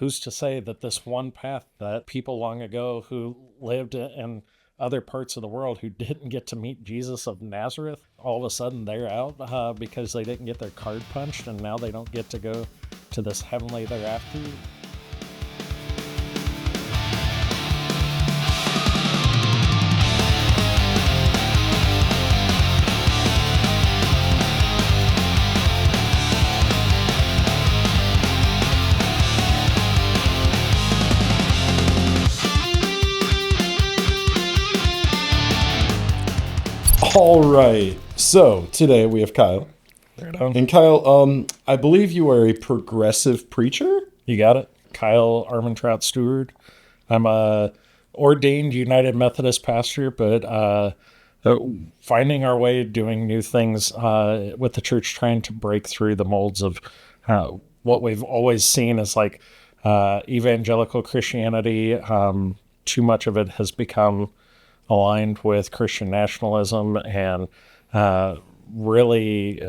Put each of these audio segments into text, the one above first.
who's to say that this one path that people long ago who lived in other parts of the world who didn't get to meet Jesus of Nazareth, all of a sudden they're out because they didn't get their card punched, and now they don't get to go to this heavenly thereafter? All right, so today we have Kyle. Right on. And Kyle, I believe you are a progressive preacher? You got it. Kyle Armentrout-Steward. I'm a ordained United Methodist pastor, but finding our way, doing new things with the church, trying to break through the molds of what we've always seen as like evangelical Christianity. Too much of it has become aligned with Christian nationalism and really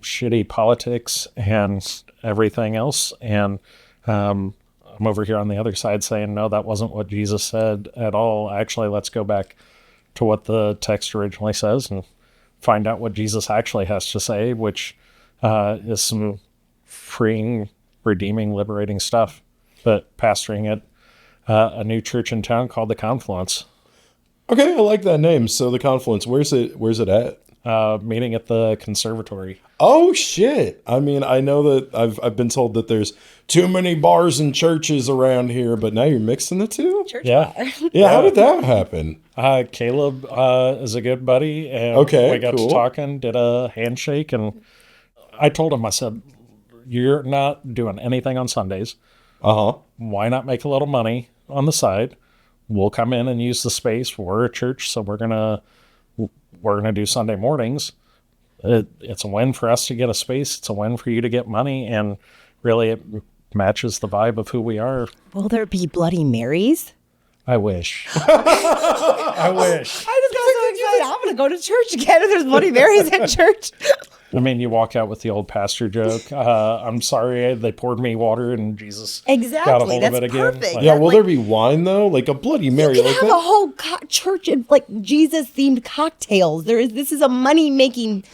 shitty politics and everything else. And I'm over here on the other side saying, no, that wasn't what Jesus said at all. Actually, let's go back to what the text originally says and find out what Jesus actually has to say, which is some freeing, redeeming, liberating stuff. But pastoring at a new church in town called the Confluence. Okay, I like that name. So the Confluence, where's it at? Meeting at the Conservatory. Oh shit! I mean, I know that I've been told that there's too many bars and churches around here, but now you're mixing the two. Church Yeah. bar. Yeah, how did that happen? Caleb is a good buddy, and Okay, we got cool. to talking, did a handshake, and I told him, I said, you're not doing anything on Sundays. Why not make a little money on the side? We'll come in and use the space. We're a church, so we're gonna do Sunday mornings. It's a win for us to get a space. It's a win for you to get money, and really it matches the vibe of who we are. Will there be Bloody Marys? I wish. I wish. I just got so excited. I'm going to go to church again if there's Bloody Marys at church. I mean, you walk out with the old pastor joke. I'm sorry, they poured me water and Jesus got a Exactly. hold That's of it again. perfect. Like, Yeah, That, will like, there be wine though? Like a Bloody Mary? You can Like have that? a whole church and like Jesus-themed cocktails. This is a money-making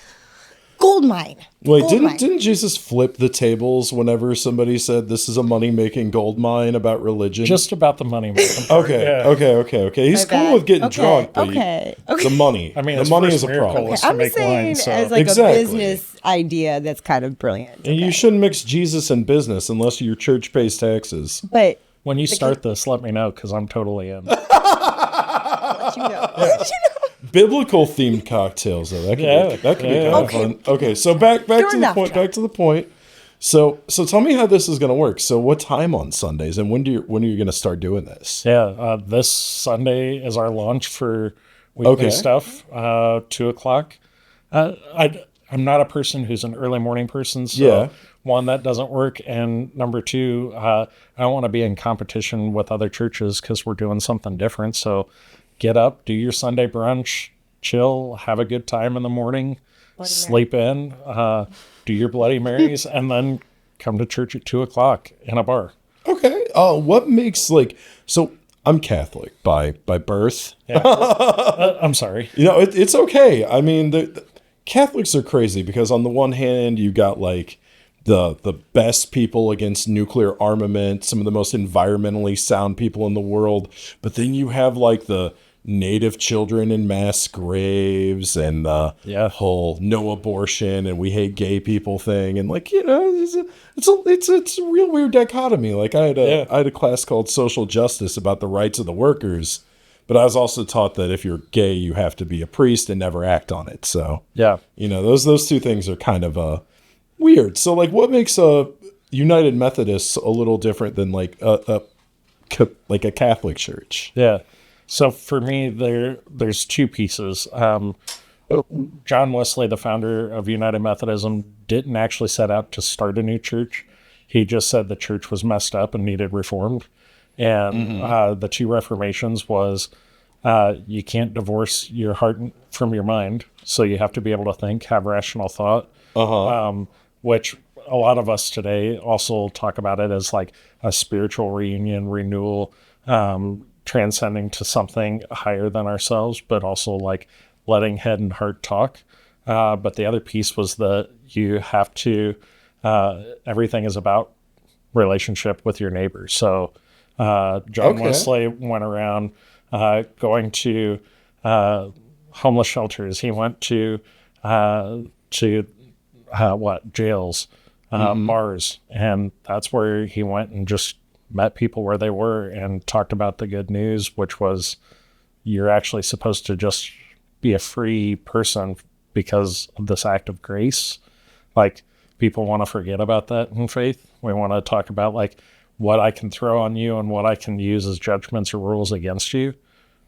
gold mine. Wait, Gold mine. didn't Jesus flip the tables whenever somebody said this is a money-making gold mine about religion? just about the money making part. okay, Yeah. okay. He's My cool bad. with getting Okay, drunk, but okay. the money. I mean, the his money first is a miracle problem. was to I'm make saying wine. So as like Exactly. a business idea that's kind of brilliant. And you shouldn't mix Jesus and business unless your church pays taxes. But when you start this, let me know because I'm totally in. I'll let you know. I'll let you know. Biblical themed cocktails, though. That could be kind of fun. Okay, so back Fair to enough, the point. John. Back to the point. So tell me how this is going to work. So what time on Sundays, and when are you going to start doing this? Yeah, this Sunday is our launch for weekly Okay. stuff. 2:00. I'm not a person who's an early morning person. So Yeah. one, that doesn't work, and number two, I don't want to be in competition with other churches because we're doing something different. So get up, do your Sunday brunch, chill, have a good time in the morning, sleep in, do your Bloody Marys, and then come to church at 2:00 in a bar. Okay. What makes so? I'm Catholic by birth. I'm sorry. You know, it's okay. I mean, the Catholics are crazy because on the one hand, you got like the best people against nuclear armament, some of the most environmentally sound people in the world, but then you have like the native children in mass graves and the whole no abortion and we hate gay people thing, and like, you know, it's a real weird dichotomy. Like I had a class called social justice about the rights of the workers, but I was also taught that if you're gay you have to be a priest and never act on it. So Yeah. you know, those two things are kind of weird. So like, what makes a United Methodist a little different than like a Catholic church? Yeah. So for me, there's two pieces. John Wesley, the founder of United Methodism, didn't actually set out to start a new church. He just said the church was messed up and needed reformed. And the two reformations was you can't divorce your heart from your mind. So you have to be able to think, have rational thought, which a lot of us today also talk about it as like a spiritual reunion, renewal, transcending to something higher than ourselves, but also like letting head and heart talk. But the other piece was that you have to, everything is about relationship with your neighbors. So John Wesley went around going to homeless shelters. He went to jails, bars, and that's where he went and just met people where they were and talked about the good news, which was you're actually supposed to just be a free person because of this act of grace. Like, people want to forget about that in faith. We want to talk about like what I can throw on you and what I can use as judgments or rules against you.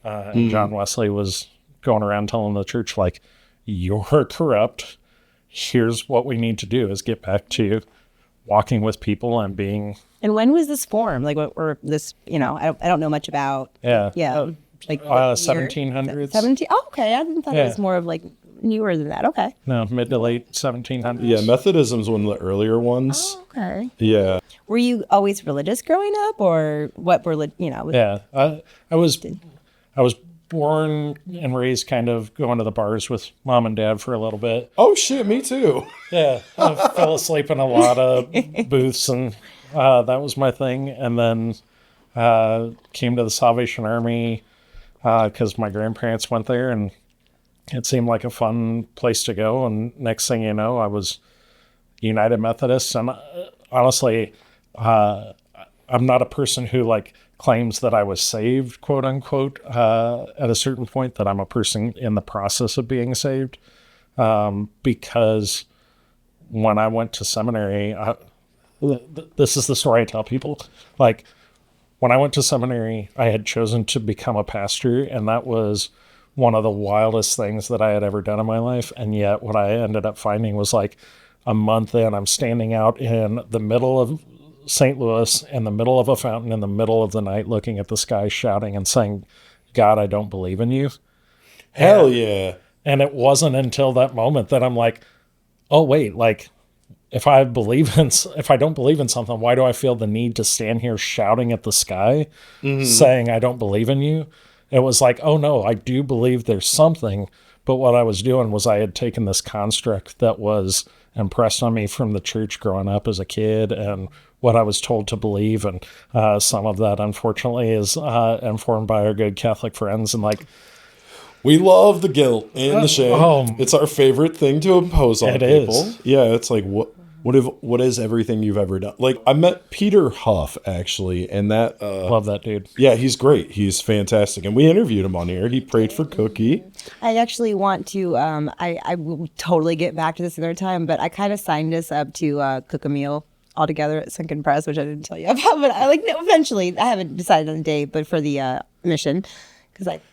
And John Wesley was going around telling the church, like, you're corrupt. Here's what we need to do is get back to walking with people and being. And when was this formed? Like, what were this, I don't know much about. Yeah. Like 1700s. 17. Oh, okay. I thought it was more of like newer than that. Okay. No, mid to late 1700s. Yeah, Methodism's one of the earlier ones. Oh, okay. Yeah. Were you always religious growing up, or what were Yeah, I was born and raised kind of going to the bars with mom and dad for a little bit. Oh shit, me too. Yeah, I fell asleep in a lot of booths, and that was my thing. And then came to the Salvation Army because my grandparents went there, and it seemed like a fun place to go. And next thing you know, I was United Methodist. And honestly, I'm not a person who like claims that I was saved, quote unquote, at a certain point, that I'm a person in the process of being saved. Because when I went to seminary, this is the story I tell people. Like, when I went to seminary, I had chosen to become a pastor, and that was one of the wildest things that I had ever done in my life. And yet what I ended up finding was like a month in, I'm standing out in the middle of St. Louis in the middle of a fountain in the middle of the night, looking at the sky, shouting and saying, God, I don't believe in you. Hell yeah. And it wasn't until that moment that I'm like, oh, wait, like, if I don't believe in something, why do I feel the need to stand here shouting at the sky, saying I don't believe in you? It was like, oh no, I do believe there's something. But what I was doing was I had taken this construct that was impressed on me from the church growing up as a kid and what I was told to believe. And some of that, unfortunately, is informed by our good Catholic friends. And like, we love the guilt and the shame. It's our favorite thing to impose on people. Is. Yeah, it's like, what is everything you've ever done? Like, I met Peter Huff, actually, and that... love that dude. Yeah, he's great. He's fantastic. And we interviewed him on here. He prayed for Cookie. I actually want to... I will totally get back to this another time, but I kind of signed us up to cook a meal all together at Sunken Press, which I didn't tell you about, but eventually, I haven't decided on the date, but for the mission...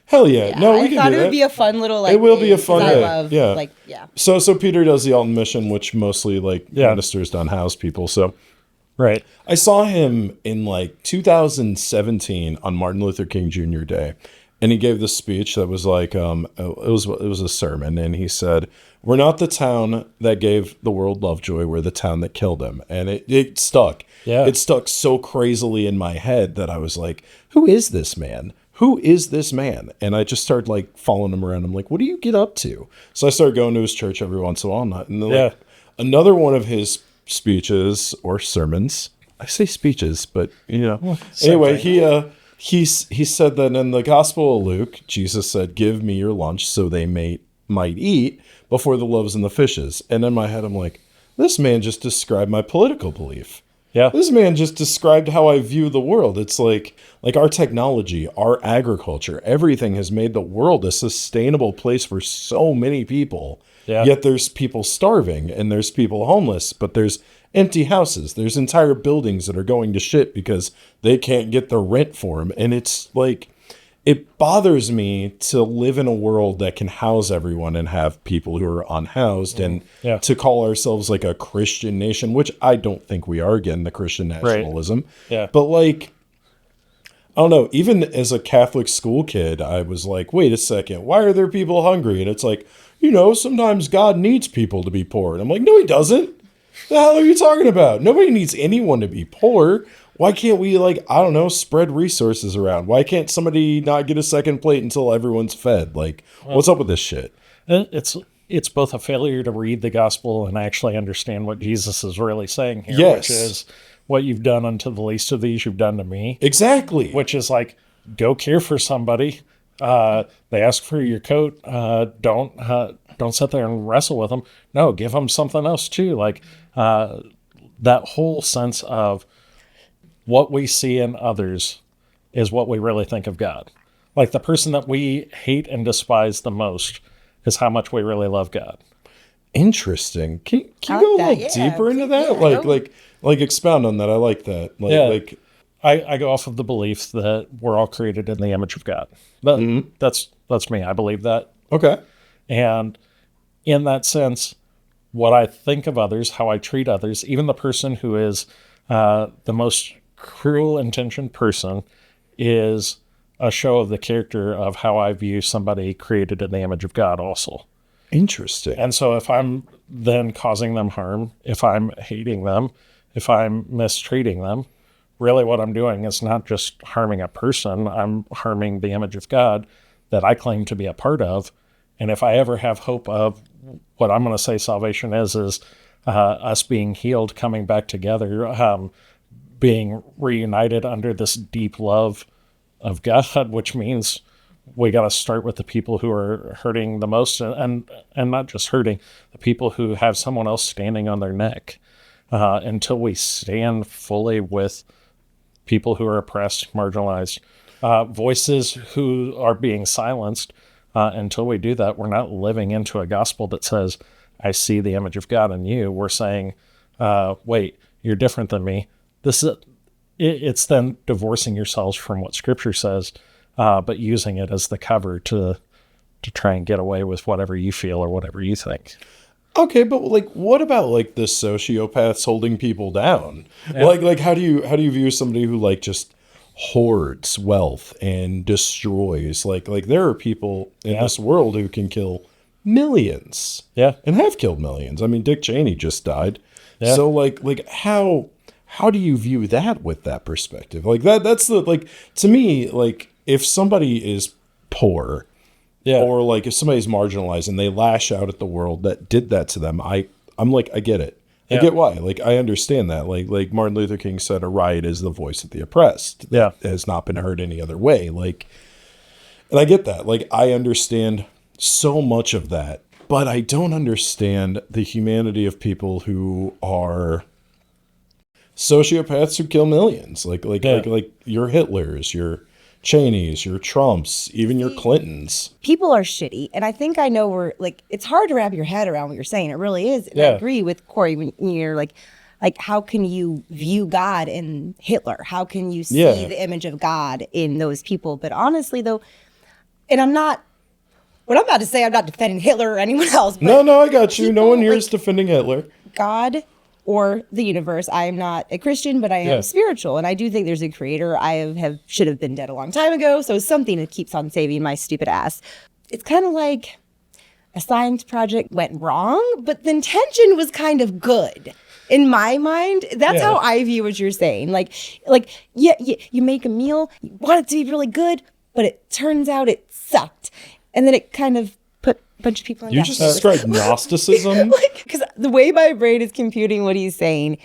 Hell yeah. No, we can do that. I thought it would be a fun little it will be a fun day. So Peter does the Alton mission, which mostly ministers to unhoused people. So right. I saw him in 2017 on Martin Luther King Jr. Day, and he gave this speech that was like it was a sermon, and he said, "We're not the town that gave the world Lovejoy, we're the town that killed him." And it stuck. Yeah. It stuck so crazily in my head that I was like, who is this man? Who is this man? And I just started following him around. I'm like, what do you get up to? So I started going to his church every once in a while. And another one of his speeches or sermons, I say speeches, but anyway, he said that in the Gospel of Luke, Jesus said, give me your lunch so they might eat before the loaves and the fishes. And in my head, I'm like, this man just described my political belief. Yeah. This man just described how I view the world. It's like our technology, our agriculture, everything has made the world a sustainable place for so many people. Yeah. Yet there's people starving and there's people homeless, but there's empty houses. There's entire buildings that are going to shit because they can't get the rent for them. And it's like, it bothers me to live in a world that can house everyone and have people who are unhoused and to call ourselves a Christian nation, which I don't think we are, again, the Christian nationalism. Right. Yeah. But I don't know, even as a Catholic school kid, I was like, wait a second, why are there people hungry? And it's like, sometimes God needs people to be poor. And I'm like, no, he doesn't. The hell are you talking about? Nobody needs anyone to be poor. Why can't we, like, I don't know, spread resources around? Why can't somebody not get a second plate until everyone's fed? Like, what's up with this shit? It's both a failure to read the gospel and actually understand what Jesus is really saying here, Yes. which is what you've done unto the least of these, you've done to me. Exactly. Which is like, go care for somebody. They ask for your coat. Don't sit there and wrestle with them. No, give them something else too. Like that whole sense of what we see in others is what we really think of God. Like the person that we hate and despise the most is how much we really love God. Interesting. Can you I go like a that, little yeah. deeper into that? Yeah, Like expound on that. I like that. Like, I go off of the belief that we're all created in the image of God. That's me. I believe that. okay. And in that sense, what I think of others, how I treat others, even the person who is the most cruel intentioned person, is a show of the character of how I view somebody created in the image of God also. Interesting. And so if I'm then causing them harm, if I'm hating them, if I'm mistreating them, really what I'm doing is not just harming a person, I'm harming the image of God that I claim to be a part of. And if I ever have hope of what I'm going to say salvation is us being healed, coming back together, being reunited under this deep love of God, which means we got to start with the people who are hurting the most, and not just hurting, the people who have someone else standing on their neck, until we stand fully with people who are oppressed, marginalized, voices who are being silenced. Until we do that, we're not living into a gospel that says, I see the image of God in you. We're saying, wait, you're different than me. It's then divorcing yourselves from what Scripture says, but using it as the cover to try and get away with whatever you feel or whatever you think. Okay, but like, what about like the sociopaths holding people down? Yeah. Like, how do you view somebody who like just hoards wealth and destroys? Like there are people in this world who can kill millions. Yeah. And have killed millions. I mean, Dick Cheney just died. Yeah. So like how do you view that with that perspective? Like that's the, like, to me, like if somebody is poor, or like if somebody's marginalized and they lash out at the world that did that to them, I'm like, I get it. I get why. Like, I understand that. Like Martin Luther King said, a riot is the voice of the oppressed. Yeah. It has not been heard any other way. Like, and I get that. Like, I understand so much of that, but I don't understand the humanity of people who are sociopaths who kill millions. Like your Hitlers, your Cheneys, your Trumps, even your Clintons. People are shitty. And I think I know we're like, it's hard to wrap your head around what you're saying. It really is. And I agree with Corey when you're like, how can you view God in Hitler? How can you see the image of God in those people? But honestly, though, and what I'm about to say, I'm not defending Hitler or anyone else. But No, I got you. No one here is defending Hitler. God or the universe. I am not a Christian, but I am spiritual. And I do think there's a creator. I should have been dead a long time ago. So something that keeps on saving my stupid ass. It's kind of like a science project went wrong, but the intention was kind of good. In my mind, that's how I view what you're saying. You make a meal, you want it to be really good, but it turns out it sucked. And then it kind of put a bunch of people in You just described Gnosticism. Because the way my brain is computing what he's saying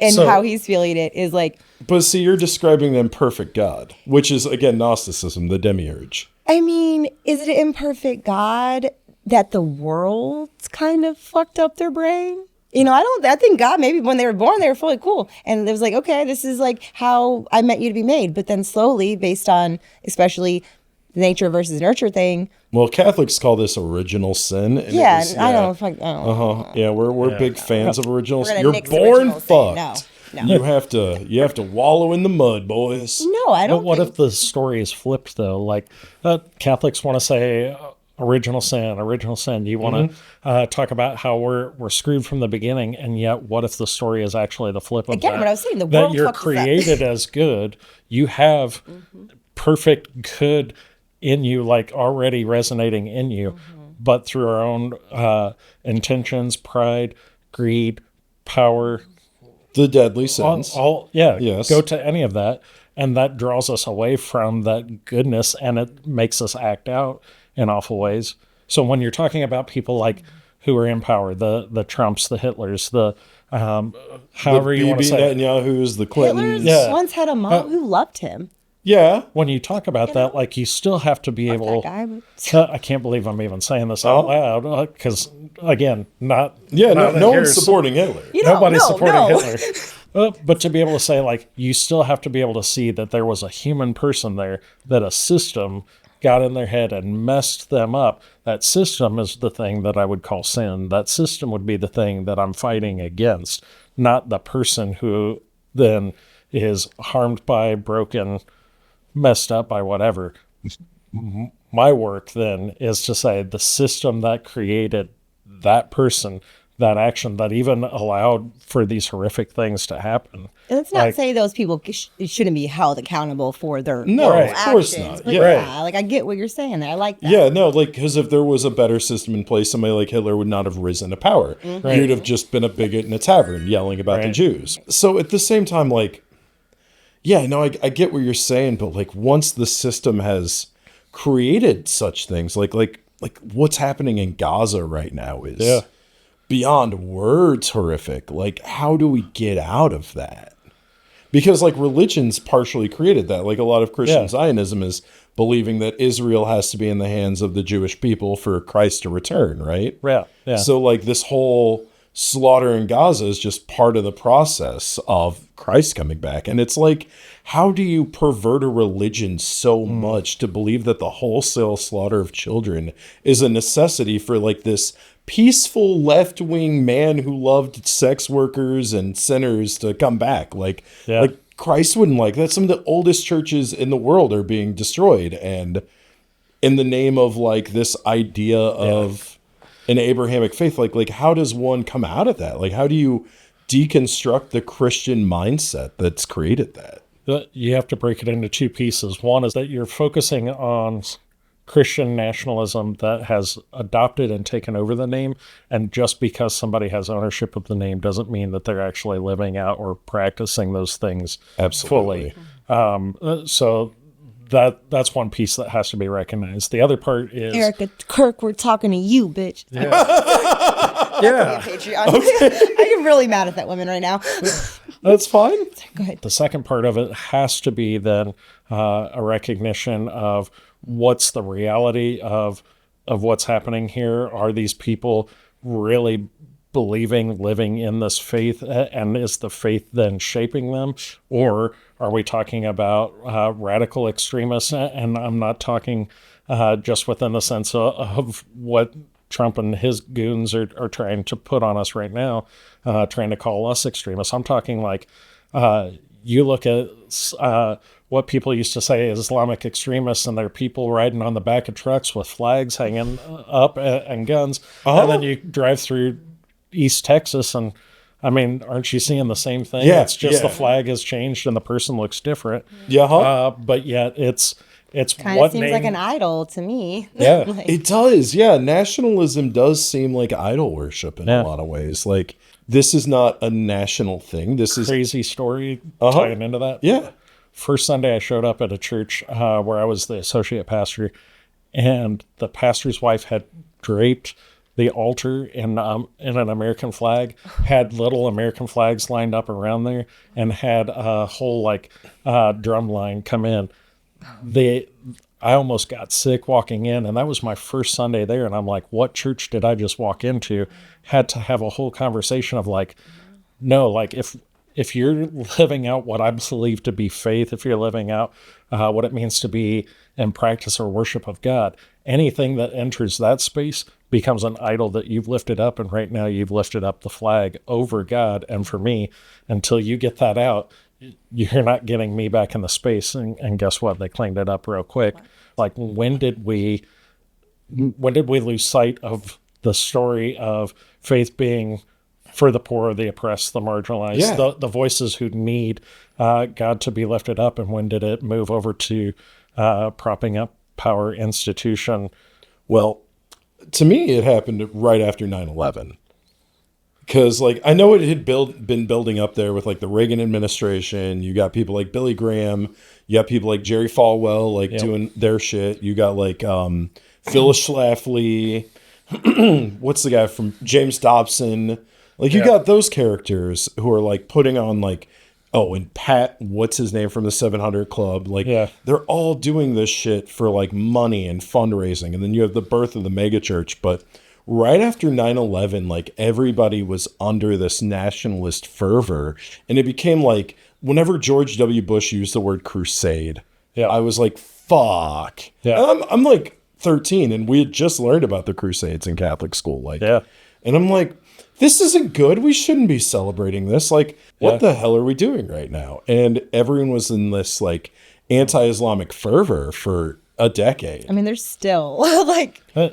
and how he's feeling it is like... But see, you're describing the imperfect God, which is, again, Gnosticism, the demiurge. I mean, is it an imperfect God that the world's kind of fucked up their brain? You know, I think God, maybe when they were born, they were fully cool. And it was like, okay, this is like how I meant you to be made. But then slowly, based on especially the nature versus nurture thing. Well, Catholics call this original sin. And I don't know. Yeah, we're big fans of original sin. You're born fucked. No. You have to wallow in the mud, boys. No, I don't. But what if the story is flipped, though? Like, Catholics want to say original sin. You want to talk about how we're screwed from the beginning, and yet what if the story is actually the flip of Again, that? what I was saying, the that world you're fucks us up. created as good. You have perfect good in you, like already resonating in you, but through our own intentions, pride, greed, power, The deadly sins. Yes. go to any of that. And that draws us away from that goodness, and it makes us act out in awful ways. So when you're talking about people like who are in power, the Trumps, the Hitlers, the however you want to say it. Netanyahu's, the Clintons. Hitler once had a mom who loved him. Yeah. When you talk about that, like, you still have to be able. That guy. I can't believe I'm even saying this out loud, because again, not no one's supporting Hitler. Nobody's supporting Hitler. But to be able to say, like, you still have to be able to see that there was a human person there, that a system got in their head and messed them up. That system is the thing that I would call sin. That system would be the thing that I'm fighting against, not the person who then is harmed by, broken, messed up by whatever. My work then is to say the system that created that person, that action, that even allowed for these horrific things to happen. And let's not say those people shouldn't be held accountable for their of course not. But like, I get what you're saying there. I like that. Yeah, no, like, because if there was a better system in place, somebody like Hitler would not have risen to power. Mm-hmm. He would have just been a bigot in a tavern yelling about the Jews. So at the same time, like, yeah, no, I get what you're saying, but like, once the system has created such things, like what's happening in Gaza right now is beyond words horrific. Like, how do we get out of that? Because like, religion's partially created that. Like, a lot of Christian Zionism is believing that Israel has to be in the hands of the Jewish people for Christ to return, right? Yeah. So like, this whole slaughter in Gaza is just part of the process of Christ coming back. And it's like, how do you pervert a religion so much to believe that the wholesale slaughter of children is a necessity for like this peaceful left-wing man who loved sex workers and sinners to come back? Like Christ wouldn't like that. Some of the oldest churches in the world are being destroyed, and in the name of like this idea of an Abrahamic faith, like how does one come out of that? Like, how do you deconstruct the Christian mindset that's created that? You have to break it into two pieces. One is that you're focusing on Christian nationalism that has adopted and taken over the name, and just because somebody has ownership of the name doesn't mean that they're actually living out or practicing those things fully. So that's one piece that has to be recognized. The other part is, Erica Kirk, we're talking to you, bitch. Yeah. I am really mad at that woman right now. That's fine. Go ahead. The second part of it has to be then a recognition of what's the reality of what's happening here. Are these people really believing, living in this faith, and is the faith then shaping them? Or are we talking about radical extremists? And I'm not talking just within the sense of what Trump and his goons are trying to put on us right now, trying to call us extremists. I'm talking like, you look at what people used to say Islamic extremists, and they're people riding on the back of trucks with flags hanging up and guns. And then you drive through East Texas, and I mean, aren't you seeing the same thing? Yeah, it's just the flag has changed and the person looks different. But yet it's kind of seems like an idol to me. Yeah. It does. Yeah. Nationalism does seem like idol worship in a lot of ways. Like, this is not a national thing. This is crazy story tying into that. Yeah. First Sunday I showed up at a church where I was the associate pastor, and the pastor's wife had draped the altar in an American flag, had little American flags lined up around there, and had a whole drum line come in. I almost got sick walking in, and that was my first Sunday there. And I'm like, what church did I just walk into? Had to have a whole conversation of like, no, like if you're living out what I believe to be faith, if you're living out what it means to be in practice or worship of God, anything that enters that space becomes an idol that you've lifted up. And right now you've lifted up the flag over God. And for me, until you get that out, you're not getting me back in the space. And guess what? They cleaned it up real quick. Like, when did we lose sight of the story of faith being for the poor, the oppressed, the marginalized, the voices who need God to be lifted up? And when did it move over to propping up power institution? Well, to me, it happened right after 9/11. Because, like, I know it had been building up there with, like, the Reagan administration. You got people like Billy Graham. You got people like Jerry Falwell, like, doing their shit. You got, like, Phyllis Schlafly. What's the guy from James Dobson? Like, you got those characters who are, like, putting on, like, oh, and Pat, what's his name from the 700 Club? Like, they're all doing this shit for, like, money and fundraising. And then you have the birth of the megachurch. But right after 9/11, like, everybody was under this nationalist fervor. And it became, like, whenever George W. Bush used the word crusade, I was like, fuck. Yeah. And I'm like 13, and we had just learned about the Crusades in Catholic school. Like, and I'm like, this isn't good. We shouldn't be celebrating this. Like, what the hell are we doing right now? And everyone was in this, like, anti-Islamic fervor for a decade. I mean, there's still like. I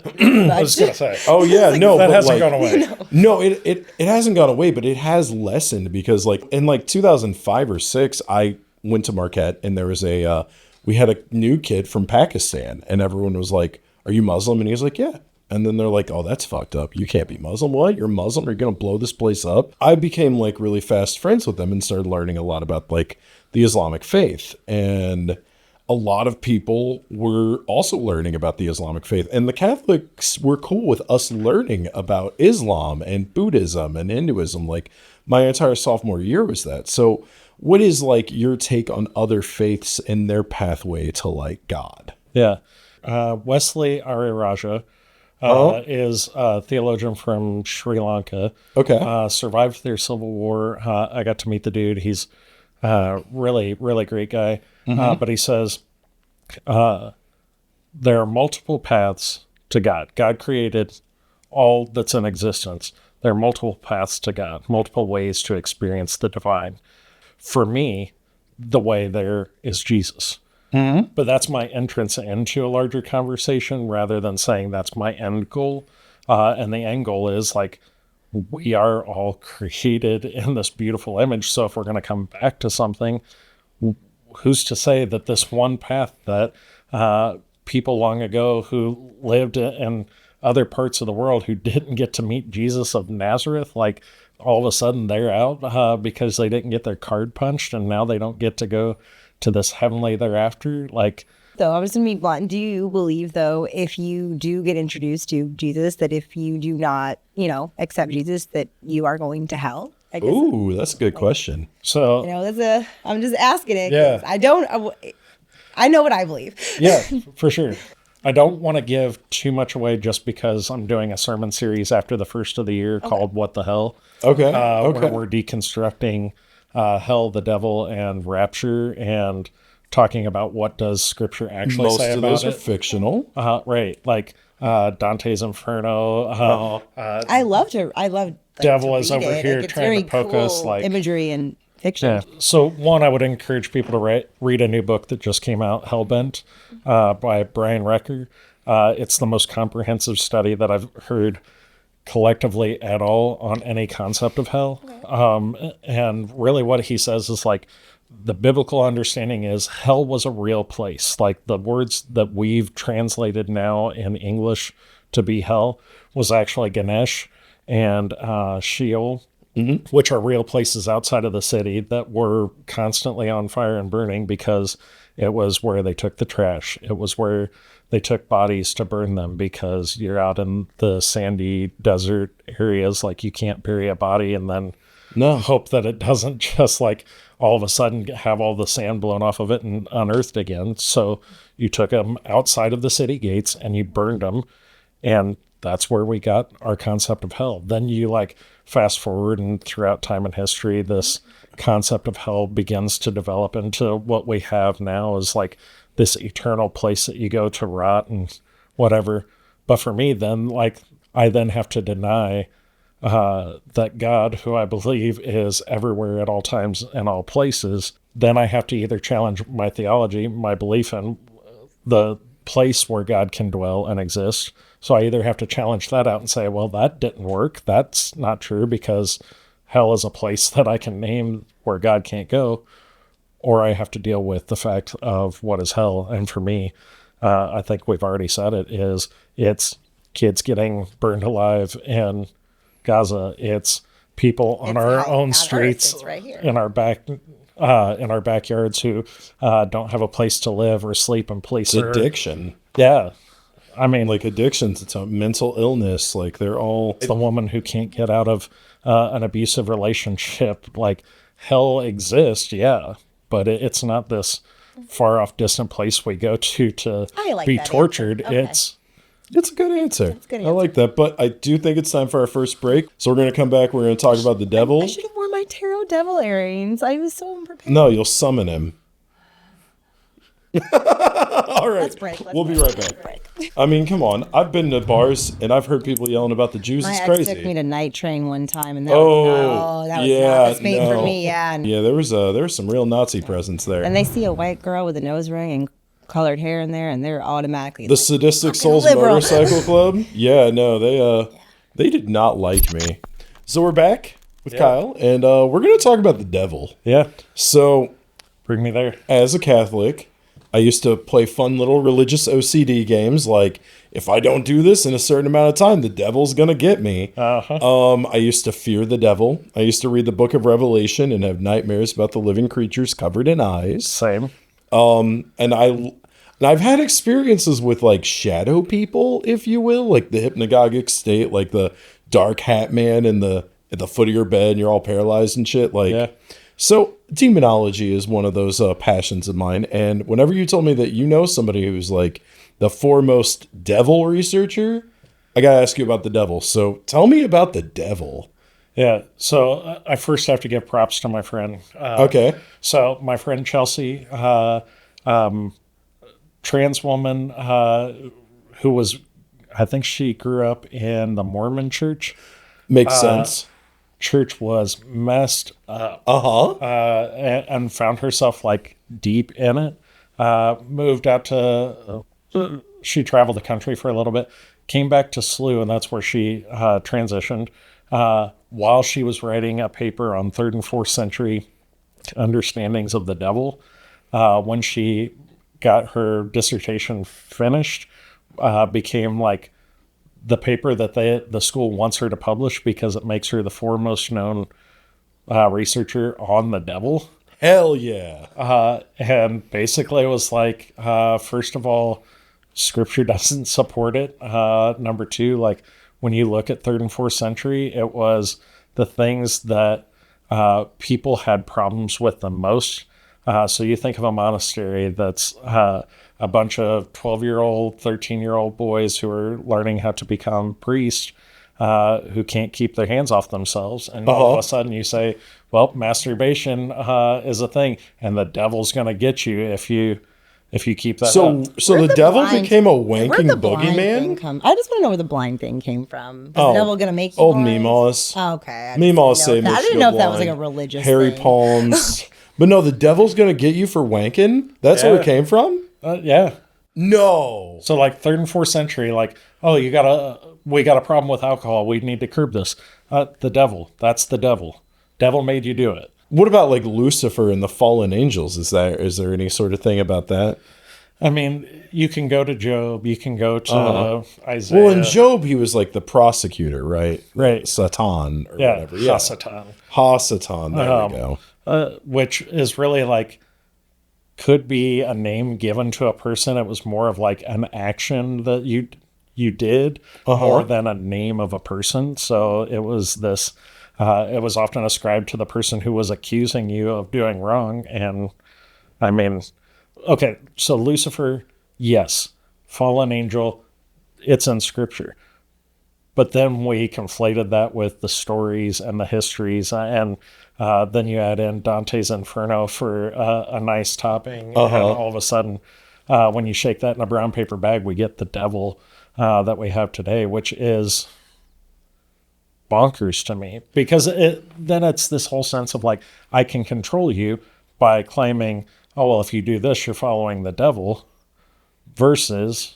was gonna say. Oh yeah, like, no, that but hasn't like, gone away. No, it hasn't gone away, but it has lessened because, like, in like 2005 or 6, I went to Marquette and there was we had a new kid from Pakistan, and everyone was like, "Are you Muslim?" And he was like, "Yeah." And then they're like, "Oh, that's fucked up. You can't be Muslim. What? You're Muslim? Are you going to blow this place up?" I became, like, really fast friends with them and started learning a lot about, like, the Islamic faith. And a lot of people were also learning about the Islamic faith. And the Catholics were cool with us learning about Islam and Buddhism and Hinduism. Like, my entire sophomore year was that. So what is, like, your take on other faiths and their pathway to, like, God? Yeah. Wesley Ariraja is a theologian from Sri Lanka. Okay. Survived their civil war. I got to meet the dude. He's really, really great guy. But he says there are multiple paths to God. God created all that's in existence. There are multiple paths to God, multiple ways to experience the divine. For me, the way there is Jesus. But that's my entrance into a larger conversation rather than saying that's my end goal. And the end goal is, like, we are all created in this beautiful image. So if we're going to come back to something, who's to say that this one path that people long ago who lived in other parts of the world who didn't get to meet Jesus of Nazareth, like, all of a sudden they're out because they didn't get their card punched and now they don't get to go to this heavenly thereafter. Like, So I was going to be blunt. Do you believe, though, if you do get introduced to Jesus, that if you do not, accept Jesus, that you are going to hell? I guess, Ooh, that's a good question. so I'm just asking it. Yeah. I know what I believe. yeah, for sure. I don't want to give too much away just because I'm doing a sermon series after the first of the year called What the Hell? Okay. Where we're deconstructing hell, the devil, and rapture, and talking about what does Scripture actually Most say of about those are it. fictional. Right, like Dante's Inferno. I love like, Devil to is read over it. here Like, it's trying to very poke us, cool like, imagery and fiction. Yeah. So one, I would encourage people to read a new book that just came out, Hellbent, by Brian Recker. It's the most comprehensive study that I've heard collectively at all on any concept of hell. And really what he says is, like, the biblical understanding is hell was a real place. Like, the words that we've translated now in English to be hell was actually Ganesh and Sheol, which are real places outside of the city that were constantly on fire and burning because it was where they took the trash. It was where they took bodies to burn them because you're out in the sandy desert areas. Like, you can't bury a body and then hope that it doesn't just, like, all of a sudden have all the sand blown off of it and unearthed again. So you took them outside of the city gates and you burned them. And that's where we got our concept of hell. Then you, like, fast forward, and throughout time and history, this concept of hell begins to develop into what we have now is, like, this eternal place that you go to rot and whatever. But for me, then, like, I then have to deny that God, who I believe is everywhere at all times and all places, then I have to either challenge my theology, my belief in the place where God can dwell and exist. So I either have to challenge that out and say, well, that didn't work. That's not true because hell is a place that I can name where God can't go. Or I have to deal with the fact of what is hell. And for me, I think we've already said it's kids getting burned alive in Gaza. It's people on It's our high own on Earth. streets It's right here. in our backyards who don't have a place to live or sleep, and police It's are addiction. yeah. I mean, Like addictions, it's a mental illness. Like they're all. the woman who can't get out of an abusive relationship. Like hell exists, yeah, but it's not this far off distant place we go to I like be that answer. tortured. Okay. It's a good answer. a good I like that, but I do think it's time for our first break. So we're going to come back. We're going to talk about the devil. I should have worn my tarot devil earrings. I was so unprepared. No, you'll summon him. All right. Let's break. We'll be right back. I mean, come on. I've been to bars and I've heard people yelling about the Jews. My It's ex crazy. took me to Night Train one time, and that Oh, was yeah, not the made no. for me. Yeah, and, Yeah, there was some real Nazi presence there. and they see a white girl with a nose ring and colored hair in there, and they're automatically The Sadistic Souls liberal. Motorcycle Club. Yeah, no, they did not like me. So we're back with Kyle, and we're going to talk about the devil. Yeah, So, bring me there. as a Catholic, I used to play fun little religious OCD games like, if I don't do this in a certain amount of time, the devil's going to get me. I used to fear the devil. I used to read the book of Revelation and have nightmares about the living creatures covered in eyes. Same. And I've had experiences with like shadow people, if you will, like the hypnagogic state, like the dark hat man at the foot of your bed and you're all paralyzed and shit. Like, Yeah. So demonology is one of those passions of mine. And whenever you told me that you know somebody who's like the foremost devil researcher, I got to ask you about the devil. So tell me about the devil. Yeah. So I first have to give props to my friend. Okay. So my friend Chelsea, trans woman who was, I think she grew up in the Mormon church. Makes sense. Church was messed up and found herself like deep in it. Moved out to, she traveled the country for a little bit, came back to SLU, and that's where she transitioned. While she was writing a paper on 3rd and 4th century understandings of the devil, when she got her dissertation finished, became like the paper that the school wants her to publish because it makes her the foremost known researcher on the devil. Hell yeah. And basically it was like, first of all, scripture doesn't support it. Number two, like when you look at 3rd and 4th century, it was the things that people had problems with the most. So you think of a monastery that's a bunch of 12-year-old, 13-year-old boys who are learning how to become priests, who can't keep their hands off themselves. And all of a sudden you say, well, masturbation is a thing, and the devil's going to get you if you keep that So up. the Where'd the devil blind- became a Where'd wanking the blind thing boogeyman? come? I just want to know where the blind thing came from. Is the devil gonna make you Old blind? Meemaws. Oh, okay. Meemaws say I didn't know if that was like a religious Hairy thing. palms. But no, the devil's gonna get you for wanking? That's where it Yeah. came from? Yeah. No. So like 3rd and 4th century, like, oh, we got a problem with alcohol. We need to curb this. The devil. That's the devil. Devil made you do it. What about like Lucifer and the fallen angels? Is there any sort of thing about that? I mean, you can go to Job. You can go to Isaiah. Well, in Job, he was like the prosecutor, right? Right. Satan or Yeah, whatever. Yeah. Hasatan. Hasatan. There we go. Which is really like, could be a name given to a person. It was more of like an action that you did more than a name of a person. So it was this, it was often ascribed to the person who was accusing you of doing wrong. And I mean, okay, so Lucifer, yes, fallen angel, it's in scripture. But then we conflated that with the stories and the histories, and then you add in Dante's Inferno for a nice topping, and all of a sudden, when you shake that in a brown paper bag, we get the devil that we have today, which is bonkers to me, because then it's this whole sense of like, I can control you by claiming, oh, well, if you do this, you're following the devil, versus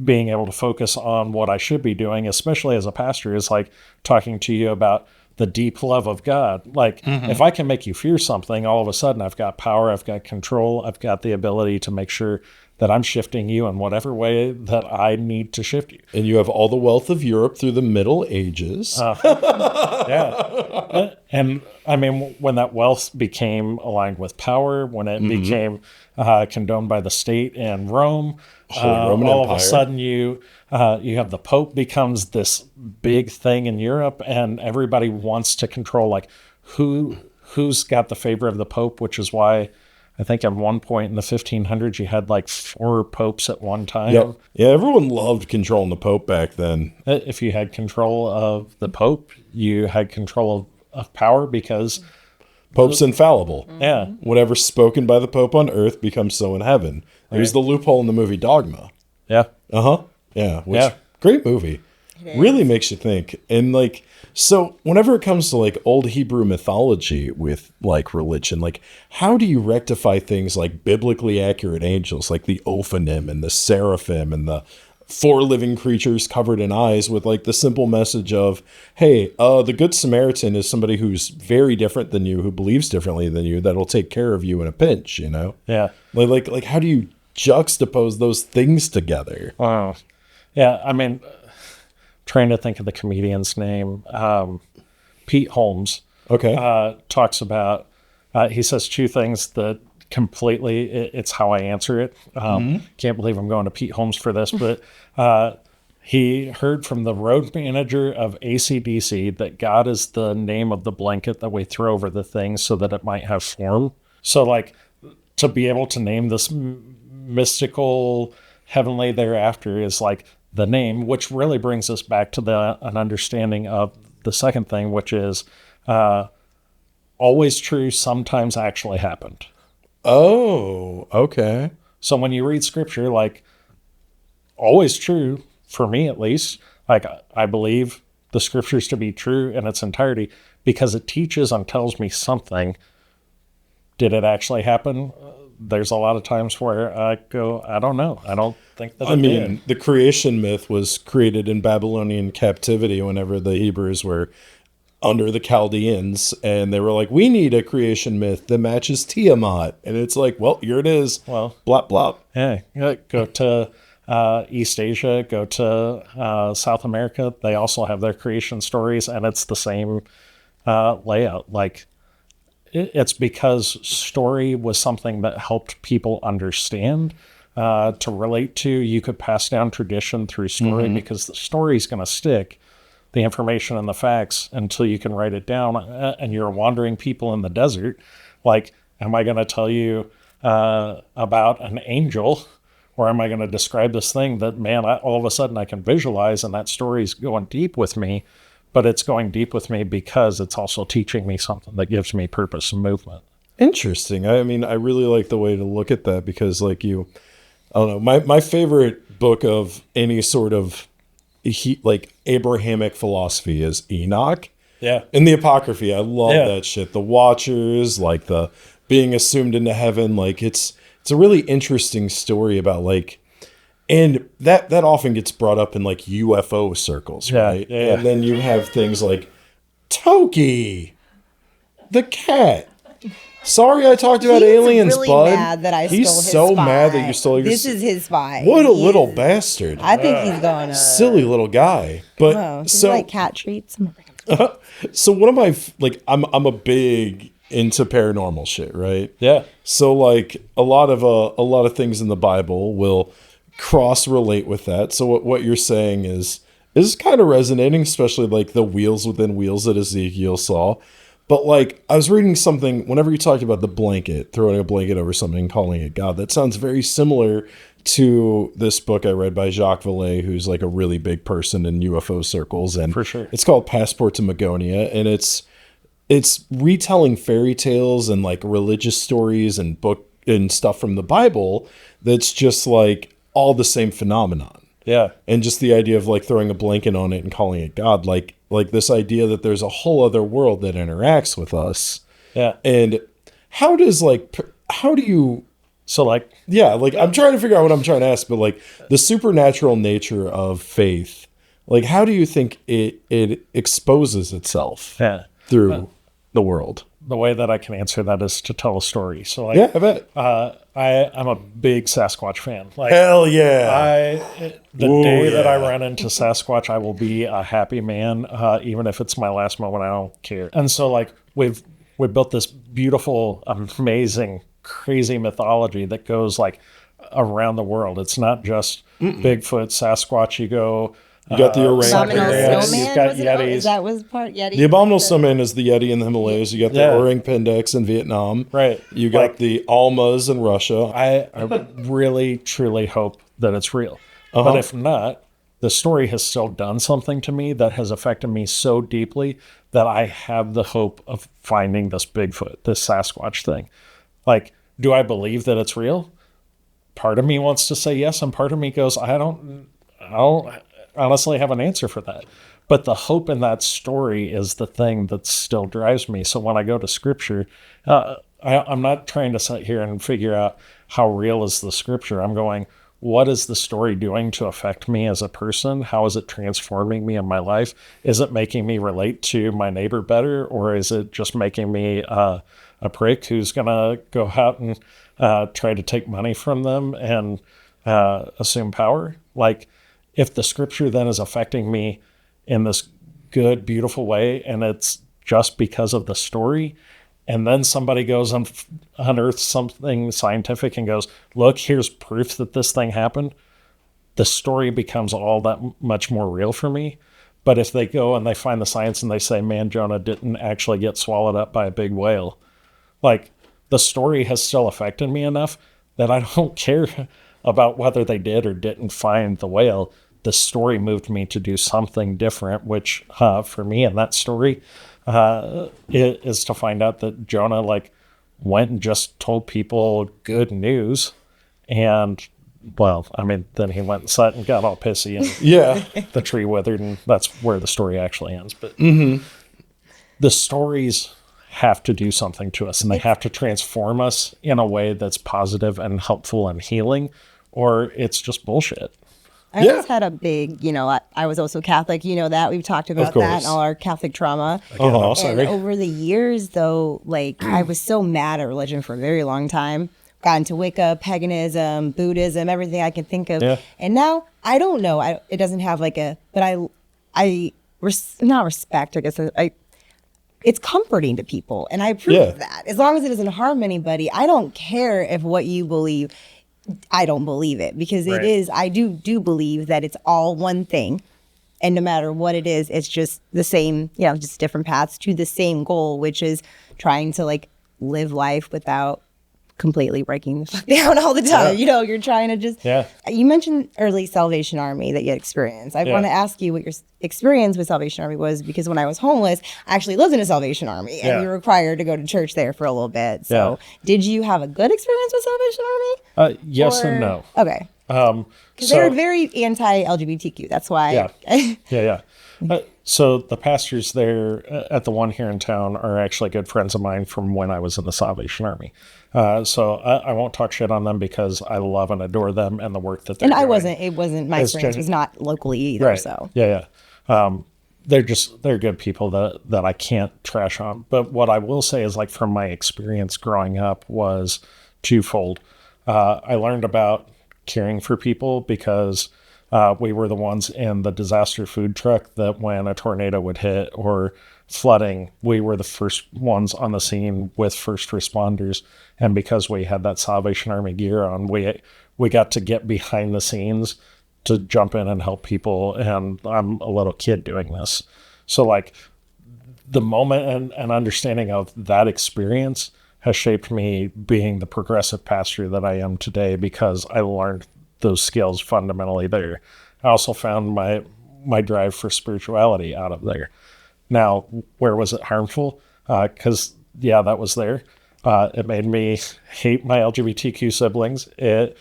being able to focus on what I should be doing, especially as a pastor, is like talking to you about the deep love of God. Like, if I can make you fear something, all of a sudden I've got power, I've got control, I've got the ability to make sure that I'm shifting you in whatever way that I need to shift you. And you have all the wealth of Europe through the Middle Ages. Yeah. And I mean, when that wealth became aligned with power, when it became condoned by the state and Rome, Holy Roman all of Empire. a sudden you have the Pope becomes this big thing in Europe, and everybody wants to control like who's got the favor of the Pope, which is why I think at one point in the 1500s you had like 4 popes at one time. Yep. Yeah, everyone loved controlling the Pope back then. If you had control of the Pope, you had control of power because Pope's infallible. yeah, Whatever's spoken by the Pope on earth becomes so in heaven. There's the loophole in the movie Dogma. yeah, Yeah. Which, Yeah. Great movie. Really makes you think. And like, so whenever it comes to like old Hebrew mythology with like religion, like how do you rectify things like biblically accurate angels, like the Ophanim and the Seraphim and the 4 living creatures covered in eyes with like the simple message of, hey, the Good Samaritan is somebody who's very different than you, who believes differently than you, that'll take care of you in a pinch, you know? yeah. Like how do you juxtapose those things together? Wow. Yeah, I mean, trying to think of the comedian's name, Pete Holmes. Okay. Talks about, he says 2 things that completely, it's how I answer it. Can't believe I'm going to Pete Holmes for this, but he heard from the road manager of AC/DC that God is the name of the blanket that we throw over the thing so that it might have form. So like to be able to name this mystical heavenly thereafter is like the name, which really brings us back to an understanding of the second thing, which is always true, sometimes actually happened. Oh, okay. So when you read scripture, like always true, for me at least, like I believe the scriptures to be true in its entirety because it teaches and tells me something. Did it actually happen? There's a lot of times where I go, I don't know. I don't think that it did. The creation myth was created in Babylonian captivity whenever the Hebrews were under the Chaldeans, and they were like, we need a creation myth that matches Tiamat. And it's like, well, here it is. Well, blop, blop. Yeah, go to East Asia, go to South America. They also have their creation stories, and it's the same layout. Like, it's because story was something that helped people understand, to relate to. You could pass down tradition through story because the story's going to stick, the information and the facts, until you can write it down. And you're wandering people in the desert. Like, am I going to tell you about an angel, or am I going to describe this thing that, man, all of a sudden I can visualize, and that story's going deep with me? But it's going deep with me because it's also teaching me something that gives me purpose and movement. Interesting. I mean, I really like the way to look at that because, like, I don't know, my favorite book of any sort of like Abrahamic philosophy is Enoch. Yeah. And the Apocryphy. I love Yeah. that shit. The Watchers, like the being assumed into heaven. Like, it's a really interesting story about, like, and that often gets brought up in like UFO circles, right? Yeah. And then you have things like Toki, the cat. Sorry, I talked about aliens, really bud. mad that I He's stole his so spy. mad that you stole your. This is his spy. What a He little is- bastard! I think he's going to. Silly little guy. But Oh, does he so like cat treats. so one of my like I'm a big into paranormal shit, right? Yeah. So like a lot of things in the Bible will cross relate with that. So what you're saying is kind of resonating, especially like the wheels within wheels that Ezekiel saw. But like I was reading something whenever you talked about the blanket, throwing a blanket over something and calling it God, that sounds very similar to this book I read by Jacques Vallée, who's like a really big person in UFO circles. And For sure. It's called Passport to Magonia, and it's retelling fairy tales and like religious stories and book and stuff from the Bible that's just like all the same phenomenon. Yeah. And just the idea of like throwing a blanket on it and calling it God, like this idea that there's a whole other world that interacts with us. Yeah. And how do you, So like, yeah, like I'm trying to figure out what I'm trying to ask, but like the supernatural nature of faith, like how do you think it exposes itself yeah. through the world? the way that I can answer that is to tell a story. So like, Yeah, I bet. I'm a big Sasquatch fan. Like, Hell yeah. the Whoa, day that I yeah. run into Sasquatch, I will be a happy man, even if it's my last moment. I don't care. And so, like, we built this beautiful, amazing, crazy mythology that goes like around the world. It's not just Bigfoot, Sasquatch. You go. You got the Abominable Orangutan. snowman. You've got was it? Yetis. That was part Yeti. The abominable snowman is the Yeti in the Himalayas. You got the Yeah. Orang Pendix in Vietnam. Right. You got Like- the Almas in Russia. I really, truly hope that it's real. But if not, the story has still done something to me that has affected me so deeply that I have the hope of finding this Bigfoot, this Sasquatch thing. Like, do I believe that it's real? Part of me wants to say yes, and part of me goes, I don't honestly have an answer for that. But the hope in that story is the thing that still drives me. So when I go to scripture, I'm not trying to sit here and figure out how real is the scripture. I'm going, what is the story doing to affect me as a person? How is it transforming me in my life? Is it making me relate to my neighbor better? Or is it just making me a prick who's going to go out and try to take money from them and assume power? Like, if the scripture then is affecting me in this good, beautiful way, and it's just because of the story, and then somebody goes and unearths something scientific and goes, look, here's proof that this thing happened, the story becomes all that much more real for me. But if they go and they find the science and they say, man, Jonah didn't actually get swallowed up by a big whale, like, the story has still affected me enough that I don't care about whether they did or didn't find the whale. The story moved me to do something different, which for me in that story is to find out that Jonah like went and just told people good news. And well, I mean, then he went and sat and got all pissy and Yeah. the tree withered, and that's where the story actually ends. But the stories have to do something to us, and they have to transform us in a way that's positive and helpful and healing, or it's just bullshit. I always had a big, I was also Catholic, that. We've talked about that course. and all our Catholic trauma. Oh, And sorry. over the years, though, like, I was so mad at religion for a very long time. Got into Wicca, paganism, Buddhism, everything I can think of. Yeah. And now, I don't know. It doesn't have like but not respect, I guess. It's comforting to people. And I approve that. As long as it doesn't harm anybody, I don't care if what you believe, I don't believe it, because Right. it is, I do believe that it's all one thing. And no matter what it is, it's just the same, just different paths to the same goal, which is trying to like live life without completely breaking the fuck down all the time. You're trying to just, you mentioned early Salvation Army that you had experienced. I want to ask you what your experience with Salvation Army was, because when I was homeless, I actually lived in a Salvation Army and we were required to go to church there for a little bit. So did you have a good experience with Salvation Army? Yes and no. Okay. Because they're very anti-LGBTQ. That's why. Yeah. So the pastors there at the one here in town are actually good friends of mine from when I was in the Salvation Army. So I won't talk shit on them because I love and adore them and the work that they're doing. And it wasn't my experience. It was not locally either. Right. So Yeah. They're good people that I can't trash on. But what I will say is, like, from my experience growing up was twofold. I learned about caring for people because we were the ones in the disaster food truck that when a tornado would hit or flooding, we were the first ones on the scene with first responders. And because we had that Salvation Army gear on, we got to get behind the scenes to jump in and help people. And I'm a little kid doing this. So like the moment and understanding of that experience has shaped me being the progressive pastor that I am today, because I learned those skills fundamentally there. I also found my drive for spirituality out of there. Now, where was it harmful? Because, that was there. It made me hate my LGBTQ siblings. It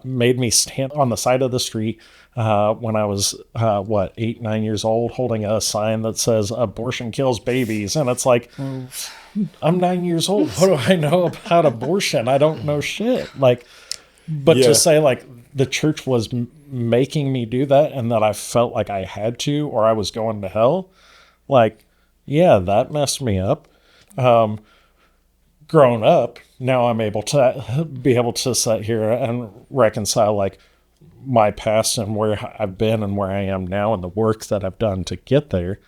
made me stand on the side of the street when I was, 8, 9 years old, holding a sign that says abortion kills babies. And it's like, I'm 9 years old. What do I know about abortion? I don't know shit. But to say like the church was making me do that and that I felt like I had to, or I was going to hell, that messed me up. Grown up, now I'm able to sit here and reconcile like my past and where I've been and where I am now and the work that I've done to get there.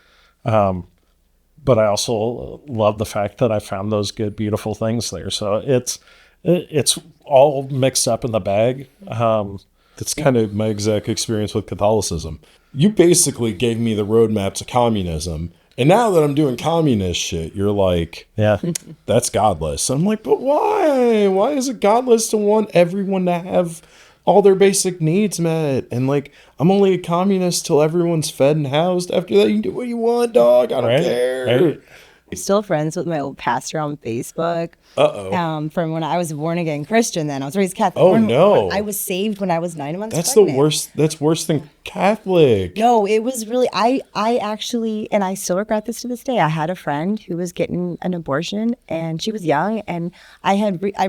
But I also love the fact that I found those good, beautiful things there. So it's all mixed up in the bag. That's kind of my exact experience with Catholicism. You basically gave me the roadmap to communism. And now that I'm doing communist shit, you're like, Yeah. that's godless. I'm like, but why? Why is it godless to want everyone to have all their basic needs met? And like, I'm only a communist till everyone's fed and housed. After that, you can do what you want, dog. I don't care. Right. I'm still friends with my old pastor on Facebook. From when I was a born again Christian. Then I was raised Catholic. Oh, no. I was saved when I was 9 months. That's pregnant. the worst. That's worse than Catholic. No, it was really. I actually, and I still regret this to this day. I had a friend who was getting an abortion, and she was young, and I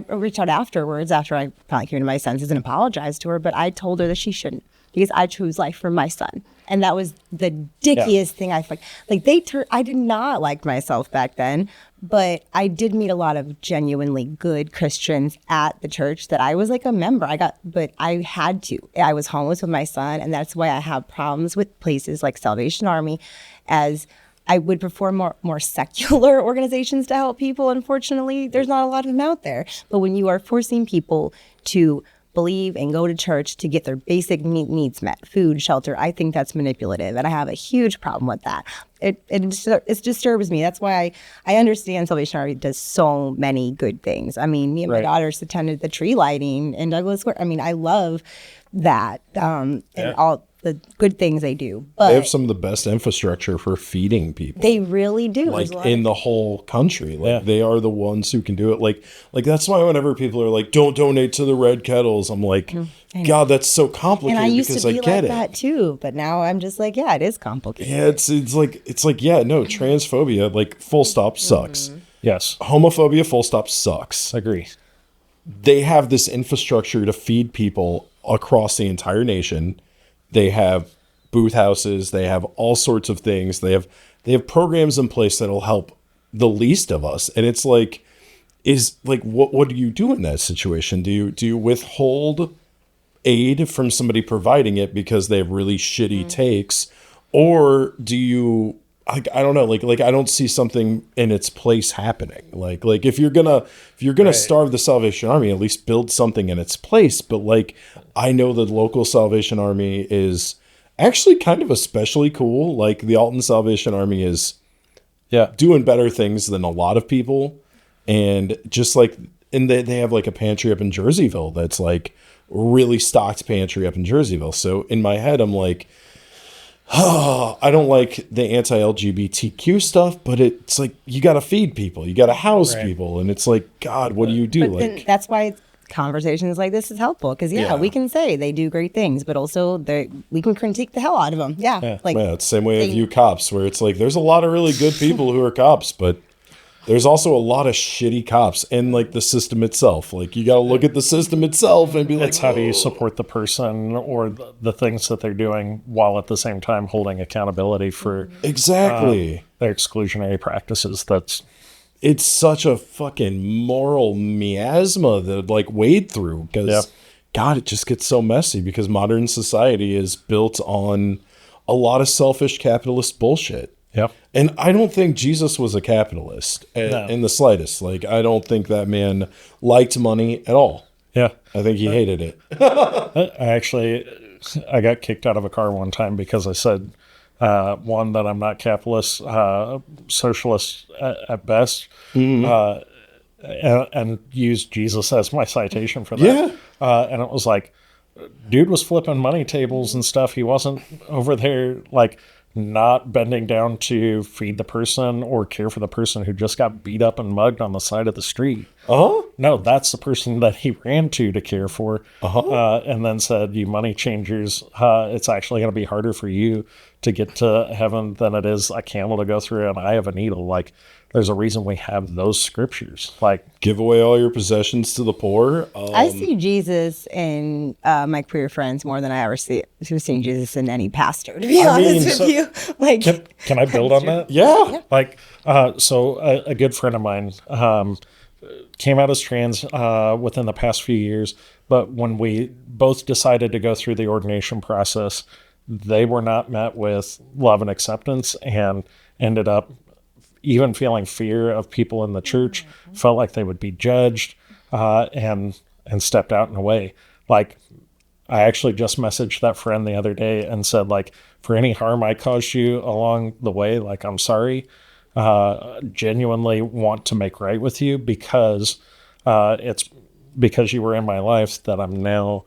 reached out afterwards after I finally came to my senses and apologized to her. But I told her that she shouldn't, because I chose life for my son. And that was the dickiest thing I fucked. Like I did not like myself back then, but I did meet a lot of genuinely good Christians at the church that I was like a member. But I had to. I was homeless with my son, and that's why I have problems with places like Salvation Army, as I would prefer more secular organizations to help people. Unfortunately, there's not a lot of them out there. But when you are forcing people to believe and go to church to get their basic needs met, food, shelter, I think that's manipulative, and I have a huge problem with that. It disturbs me. That's why I understand Salvation Army does so many good things. I mean, me and my daughters attended the tree lighting in Douglas Square. I mean, I love that and all the good things they do. But they have some of the best infrastructure for feeding people. They really do. Like in the whole country. Like they are the ones who can do it. Like that's why whenever people are like, don't donate to the Red Kettles, I'm like, God, that's so complicated. And I used because to be I get like that too, but now I'm just like, yeah, it is complicated. Yeah, it's like, yeah, no, transphobia, like full stop sucks. Yes. Homophobia, full stop sucks. Agree. They have this infrastructure to feed people across the entire nation. They have booth houses. They have all sorts of things. They have programs in place that'll help the least of us. And it's like, what do you do in that situation? Do you withhold aid from somebody providing it because they have really shitty takes, or do you? I don't know. Like I don't see something in its place happening. Like if you're gonna starve the Salvation Army, at least build something in its place. But like, I know the local Salvation Army is actually kind of especially cool. Like the Alton Salvation Army is doing better things than a lot of people. And just like, and they have like a pantry up in Jerseyville that's like really stocked pantry up in Jerseyville. So in my head, I'm like, oh, I don't like the anti-LGBTQ stuff, but it's like, you got to feed people, you got to house people. And it's like, God, what do you do? But then that's why conversations like this is helpful. Because we can say they do great things, but also we can critique the hell out of them. It's the same way of you cops, where it's like, there's a lot of really good people who are cops, but there's also a lot of shitty cops and like the system itself. Like you got to look at the system itself and be like, it's how do you support the person or the things that they're doing while at the same time holding accountability for their exclusionary practices. It's such a fucking moral miasma that like wade through, because God, it just gets so messy because modern society is built on a lot of selfish capitalist bullshit. Yep. And I don't think Jesus was a capitalist in the slightest. Like, I don't think that man liked money at all. Yeah. I think he hated it. I got kicked out of a car one time because I said, one, that I'm not capitalist, socialist at best, and used Jesus as my citation for that. Yeah. And it was like, dude was flipping money tables and stuff. He wasn't over there, like, not bending down to feed the person or care for the person who just got beat up and mugged on the side of the street. No, that's the person that he ran to care for, and then said, you money changers, it's actually going to be harder for you to get to heaven than it is a camel to go through an eye of a needle. Like, there's a reason we have those scriptures. Like, Give away all your possessions to the poor. I see Jesus in my queer friends more than I ever seen Jesus in any pastor, to be honest with you. Like, can I build on that? Yeah. Like, so a good friend of mine came out as trans within the past few years, but when we both decided to go through the ordination process, they were not met with love and acceptance, and ended up even feeling fear of people in the church, felt like they would be judged, and stepped out and away. Like, I actually just messaged that friend the other day and said, like, for any harm I caused you along the way, like, I'm sorry. Genuinely want to make right with you, because it's because you were in my life that I'm now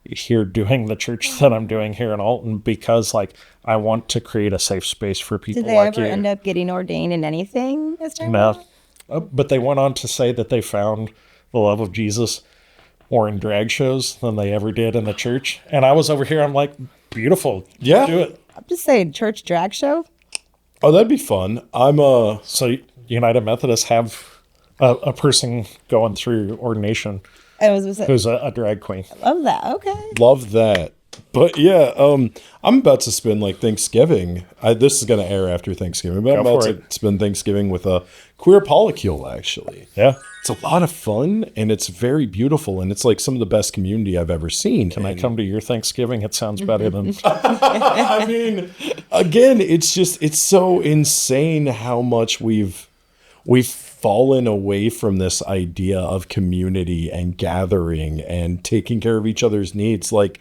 here doing the church that I'm doing here in Alton, because, like, I want to create a safe space for people did they like ever you. end up getting ordained in anything, Mr. No. But they went on to say that they found the love of Jesus more in drag shows than they ever did in the church. And I was over here, I'm like, beautiful. Yeah. Do it. I'm just saying, church drag show. Oh, that'd be fun. So United Methodist have a person going through ordination I was who's a drag queen. love that. Okay. Love that. But yeah, I'm about to spend like Thanksgiving. This is going to air after Thanksgiving, but I'm Go about for to it. spend Thanksgiving with a queer polycule, actually. Yeah. It's a lot of fun, and it's very beautiful, and it's like some of the best community I've ever seen. Can I come to your Thanksgiving? It sounds better than I mean, again, it's so insane how much we've fallen away from this idea of community and gathering and taking care of each other's needs. Like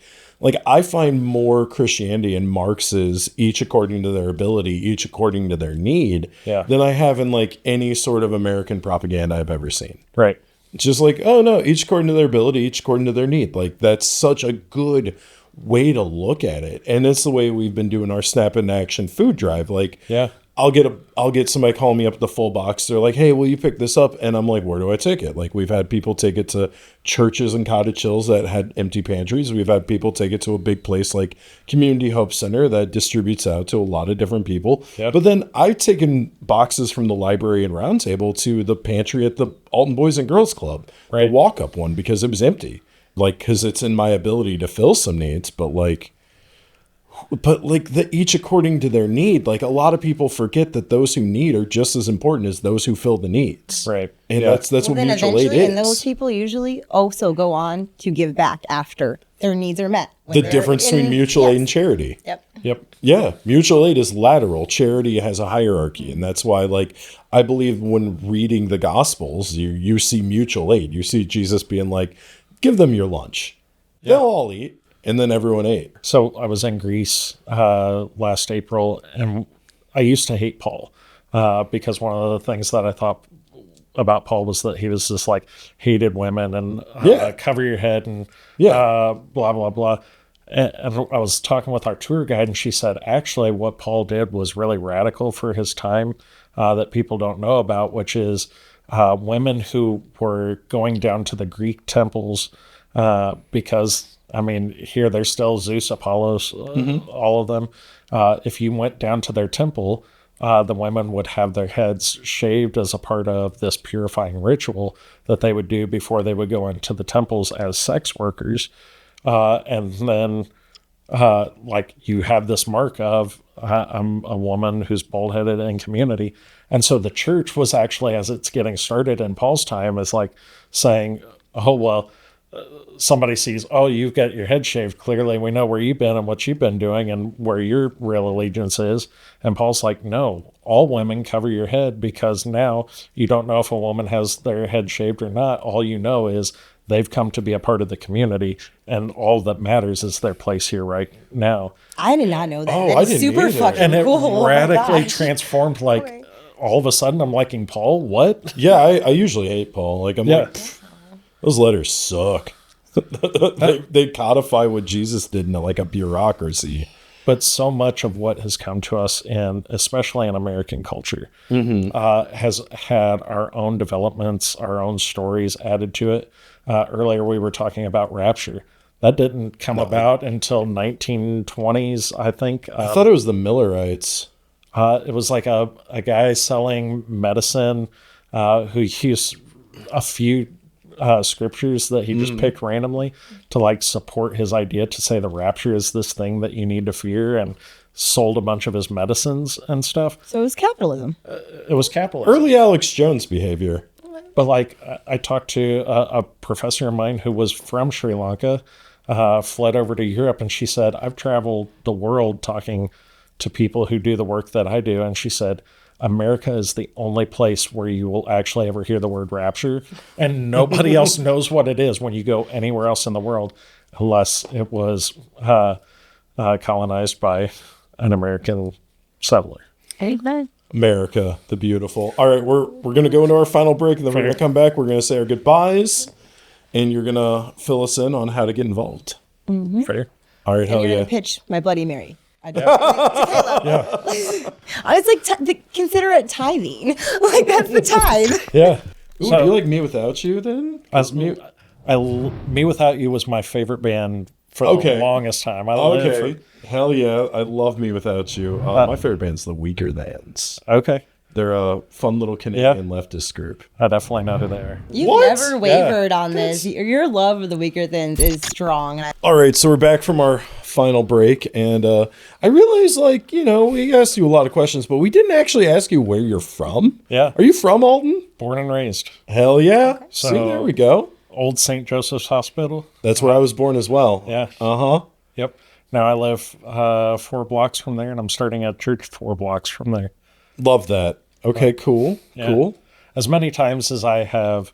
I find more Christianity in Marx's each according to their ability, each according to their need, than I have in like any sort of American propaganda I've ever seen. right. It's just like, oh no, each according to their ability, each according to their need. Like, that's such a good way to look at it. And it's the way we've been doing our Snap into Action food drive. Like, Yeah. I'll get somebody calling me up at the full box. They're like, hey, will you pick this up? And I'm like, where do I take it? Like, we've had people take it to churches and cottage hills that had empty pantries. We've had people take it to a big place like Community Hope Center that distributes out to a lot of different people. Yep. But then I've taken boxes from the library and roundtable to the pantry at the Alton Boys and Girls Club, Right. the walk-up one, because it was empty. Like, because it's in my ability to fill some needs, but like the each according to their need. Like, a lot of people forget that those who need are just as important as those who fill the needs. Right. And Yeah. that's what Then mutual aid eventually, is. and those people usually also go on to give back after their needs are met. The difference between mutual aid and charity. Yep. Yep. Yeah, mutual aid is lateral. Charity has a hierarchy, and that's why, like, I believe when reading the Gospels, you see mutual aid. You see Jesus being like, "Give them your lunch; they'll all eat," and then everyone ate. So I was in Greece last April, and I used to hate Paul because one of the things that I thought about Paul was that he was just like hated women and cover your head and blah, blah, blah. And I was talking with our tour guide, and she said, actually, what Paul did was really radical for his time that people don't know about, which is women who were going down to the Greek temples because, I mean, here there's still Zeus, Apollos, all of them. If you went down to their temple, the women would have their heads shaved as a part of this purifying ritual that they would do before they would go into the temples as sex workers. And then, like, you have this mark of, I'm a woman who's bald-headed in community. And so the church was actually, as it's getting started in Paul's time, is like saying, oh, well, somebody sees, oh, you've got your head shaved. Clearly, we know where you've been and what you've been doing and where your real allegiance is. And Paul's like, no, all women cover your head, because now you don't know if a woman has their head shaved or not. All you know is they've come to be a part of the community, and all that matters is their place here right now. I did not know that. Oh, That's I didn't super either. fucking And it cool. Oh my radically gosh. transformed, like, all of a sudden I'm liking Paul. What? Yeah, I usually hate Paul. Like, I'm like, "Pfft, those letters suck." they codify what Jesus did into like a bureaucracy. But so much of what has come to us, and especially in American culture, has had our own developments, our own stories added to it. Earlier, we were talking about rapture. That didn't come about until 1920s, I think. I thought it was the Millerites. It was like a guy selling medicine who used a few scriptures that he just picked randomly to like support his idea to say the rapture is this thing that you need to fear, and sold a bunch of his medicines and stuff. So it was capitalism. It was capitalism. Early Alex Jones behavior. But like I talked to a professor of mine who was from Sri Lanka, fled over to Europe, and she said, I've traveled the world talking to people who do the work that I do. And she said, America is the only place where you will actually ever hear the word rapture. And nobody else knows what it is when you go anywhere else in the world, unless it was colonized by an American settler. Amen. America, the beautiful. All right, we're going to go into our final break, and then we're going to come back. We're going to say our goodbyes, and you're going to fill us in on how to get involved. Mm-hmm. Fair. All right, hell You're yeah. gonna pitch my Bloody Mary. I was like, consider it tithing. Like, that's the tithe. Yeah. Ooh, So- do you like Me Without You then? Me Without You was my favorite band for Okay. the longest time. Okay. Hell yeah. I love Me Without You. My favorite band's The Weaker Thans. Okay. They're a fun little Canadian leftist group. I definitely know who they are. You've What? never wavered on this. Your love of the Weaker Thins is strong. And All right, so we're back from our final break, and I realized, like, we asked you a lot of questions, but we didn't actually ask you where you're from. Yeah. Are you from Alton? Born and raised. Hell yeah. So- See, there we go. Old St. Joseph's Hospital. That's where I was born as well. Yeah. Uh-huh. Yep. Now I live 4 blocks from there, and I'm starting a church 4 blocks from there. Love that. Okay, cool. Yeah. Cool. As many times as I have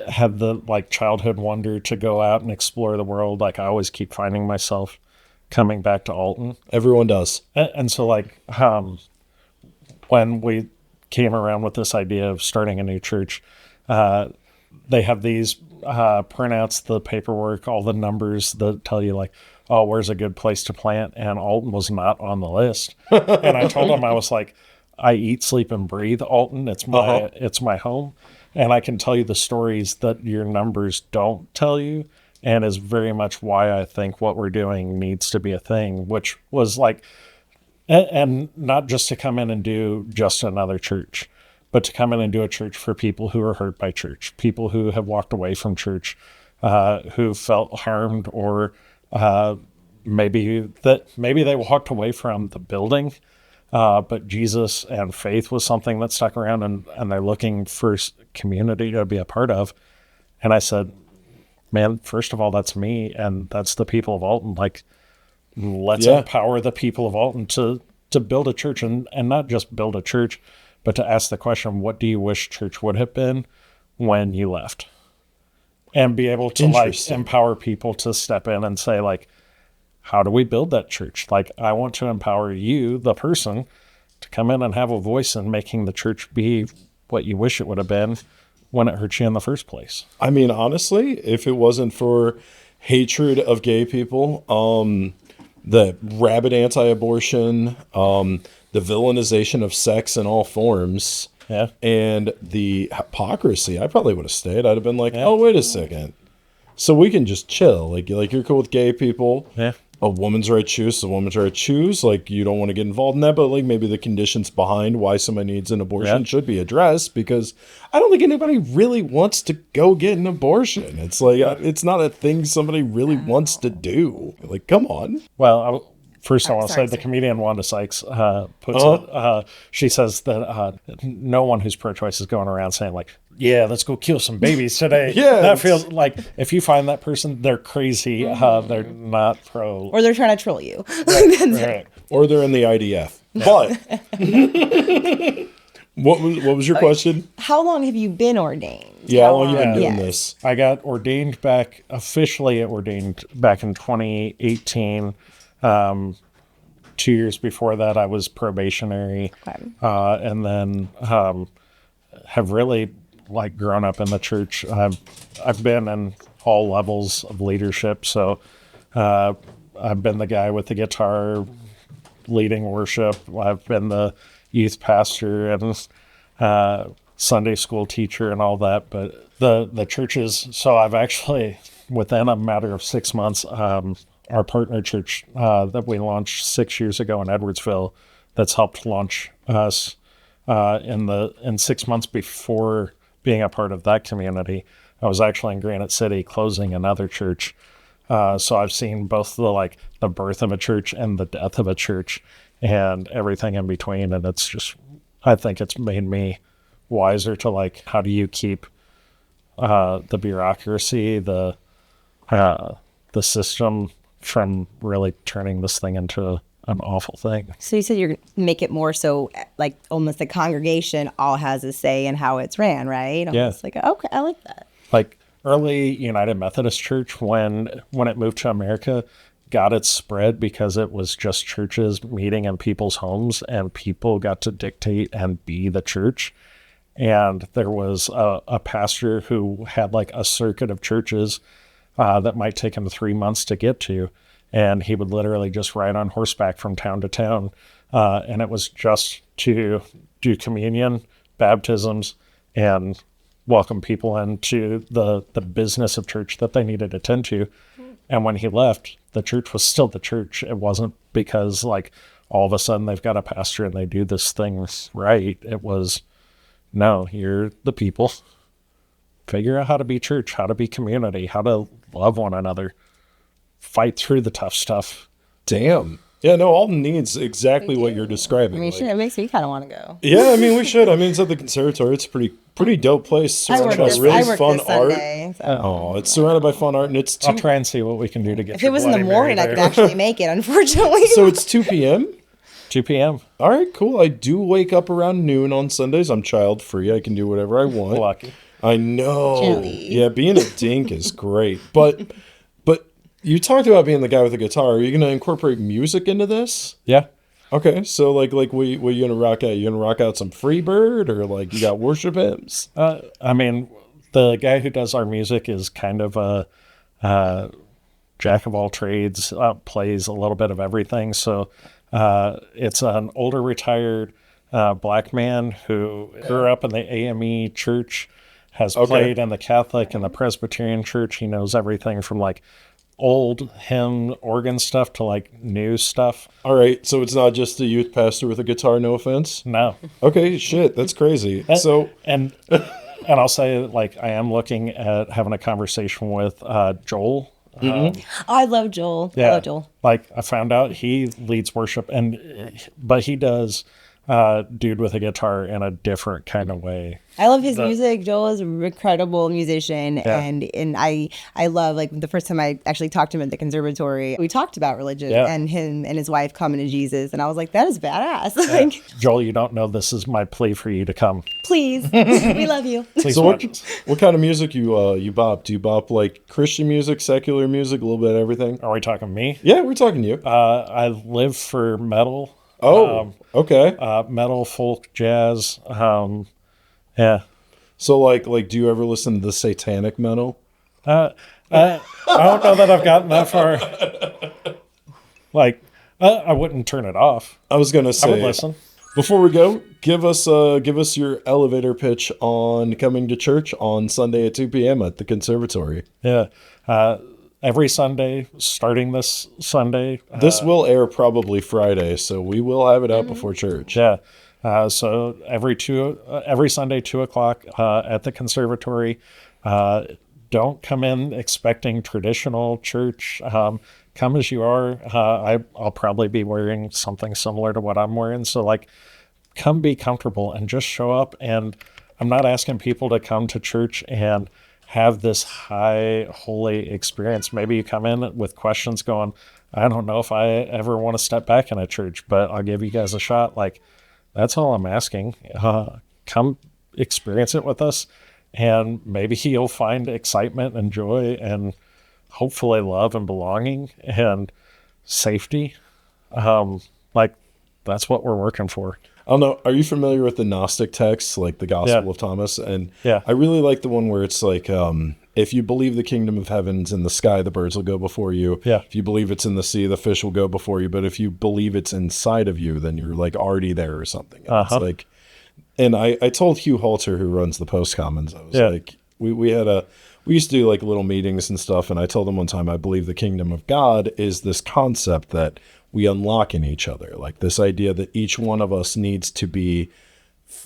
had the like childhood wonder to go out and explore the world, like I always keep finding myself coming back to Alton. Everyone does. And so like when we came around with this idea of starting a new church, they have these printouts, the paperwork, all the numbers that tell you like, oh, where's a good place to plant? And Alton was not on the list. And I told them, I was like, I eat, sleep, and breathe Alton. It's my home. And I can tell you the stories that your numbers don't tell you, and is very much why I think what we're doing needs to be a thing, which was like, and not just to come in and do just another church, but to come in and do a church for people who are hurt by church, people who have walked away from church, who felt harmed, or maybe they walked away from the building, but Jesus and faith was something that stuck around, and they're looking for community to be a part of. And I said, man, first of all, that's me, and that's the people of Alton. Like, let's empower the people of Alton to build a church, and not just build a church, but to ask the question, what do you wish church would have been when you left? And be able to like empower people to step in and say like, how do we build that church? Like, I want to empower you, the person, to come in and have a voice in making the church be what you wish it would have been when it hurt you in the first place. I mean, honestly, if it wasn't for hatred of gay people, the rabid anti-abortion, the villainization of sex in all forms, and the hypocrisy, I probably would have stayed. I'd have been like, oh, wait a second. So we can just chill. Like you're cool with gay people. Yeah. A woman's right to choose, a woman's right to choose. Like, you don't want to get involved in that, but like maybe the conditions behind why somebody needs an abortion should be addressed, because I don't think anybody really wants to go get an abortion. It's like, it's not a thing somebody really wants to do. Like, come on. Well, first I want to say the comedian Wanda Sykes puts it, she says that no one who's pro-choice is going around saying like, yeah, let's go kill some babies today. That feels like if you find that person, they're crazy. They're not pro. or they're trying to troll you. Right. Or they're in the IDF. But what was your question? How long have you been ordained? Yeah, how long have you been doing Yes. this? I got officially ordained back in 2018. 2 years before that, I was probationary, and then have really like grown up in the church. I've been in all levels of leadership. So I've been the guy with the guitar leading worship. I've been the youth pastor and Sunday school teacher and all that. But the churches, so I've actually, within a matter of 6 months, our partner church that we launched 6 years ago in Edwardsville that's helped launch us in 6 months before being a part of that community. I was actually in Granite City closing another church. So I've seen both the birth of a church and the death of a church and everything in between. And it's just, I think it's made me wiser to how do you keep the bureaucracy, the system from really turning this thing into an awful thing. So you said you're going to make it more so almost the congregation all has a say in how it's ran, right? Almost okay, I like that. Early United Methodist Church, when it moved to America, got its spread because it was just churches meeting in people's homes, and people got to dictate and be the church. And there was a pastor who had a circuit of churches that might take him 3 months to get to. And he would literally just ride on horseback from town to town. And it was just to do communion, baptisms, and welcome people into the business of church that they needed to attend to. And when he left, the church was still the church. It wasn't because all of a sudden they've got a pastor and they do this thing right. It was, no, you're the people. Figure out how to be church, how to be community, how to love one another, fight through the tough stuff. Damn. Yeah, no, Alton needs exactly what you're describing. I mean, it makes me kind of want to go. Yeah, I mean, we should. I mean, it's at the Conservatory. It's a pretty dope place. Surrounded by really fun art. Sunday, so. Oh, it's surrounded by fun art, and it's I'll try and see what we can do to get. If it was in the morning, I could actually make it. Unfortunately, so it's 2 p.m. 2 p.m. All right, cool. I do wake up around noon on Sundays. I'm child free. I can do whatever I want. Lucky. I know. Chilly. Yeah, being a dink is great, but you talked about being the guy with the guitar. Are you going to incorporate music into this? Yeah. Okay, so what are you gonna rock out? You gonna rock out some Freebird, or you got worship hymns? I mean, the guy who does our music is kind of a jack of all trades, plays a little bit of everything. So it's an older retired black man who grew up in the AME church, has played in the Catholic and the Presbyterian church. He knows everything from old hymn organ stuff to new stuff. All right, so it's not just a youth pastor with a guitar, no offense? No. Okay, shit, that's crazy. And I'll say I am looking at having a conversation with Joel. I love Joel. Yeah. I love Joel. I found out he leads worship, but he does dude with a guitar in a different kind of way. I love his music. Joel is an incredible musician, and I love the first time I actually talked to him at the Conservatory, we talked about religion and him and his wife coming to Jesus, and I was like, that is badass. Joel, you don't know this is my plea for you to come. Please, we love you. Please so watch us. what kind of music you bop? Do you bop Christian music, secular music, a little bit of everything? Are we talking me? Yeah, we're talking to you. I live for metal. Okay. Metal, folk, jazz. Yeah. So do you ever listen to the satanic metal? I don't know that I've gotten that far. I wouldn't turn it off. I was gonna say, I would listen. Before we go, give us your elevator pitch on coming to church on Sunday at 2 p.m. at the Conservatory. Yeah. Every Sunday, starting this Sunday. This will air probably Friday, so we will have it out before church. Yeah. So every Sunday, 2:00 at the Conservatory. Don't come in expecting traditional church. Come as you are. I'll probably be wearing something similar to what I'm wearing. So come be comfortable and just show up. And I'm not asking people to come to church and have this high holy experience. Maybe you come in with questions going, I don't know if I ever want to step back in a church, but I'll give you guys a shot. That's all I'm asking. Come experience it with us, and maybe you'll find excitement and joy and hopefully love and belonging and safety. That's what we're working for. I don't know. Are you familiar with the Gnostic texts, like the Gospel of Thomas? And I really like the one where it's if you believe the kingdom of heaven's in the sky, the birds will go before you. Yeah. If you believe it's in the sea, the fish will go before you. But if you believe it's inside of you, then you're already there or something. And it's and I told Hugh Halter, who runs the Post Commons, I was we had we used to do like little meetings and stuff. And I told them one time, I believe the kingdom of God is this concept that we unlock in each other. Like this idea that each one of us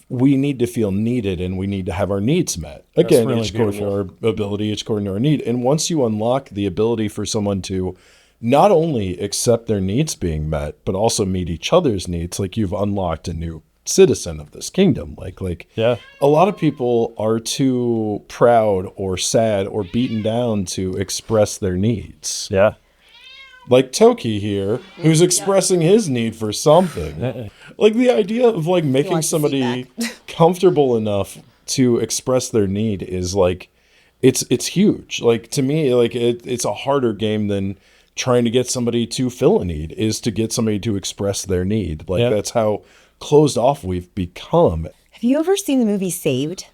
we need to feel needed and we need to have our needs met. Again, really each according to our ability, each according to our need. And once you unlock the ability for someone to not only accept their needs being met, but also meet each other's needs, like you've unlocked a new citizen of this kingdom. Like Yeah. a lot of people are too proud or sad or beaten down to express their needs. Yeah. Like Toki here, who's expressing his need for something. Like the idea of like making wants somebody comfortable enough to express their need is like, it's huge. Like to me, like it's a harder game than trying to get somebody to fill a need, is to get somebody to express their need. Like that's how closed off we've become. Have you ever seen the movie Saved?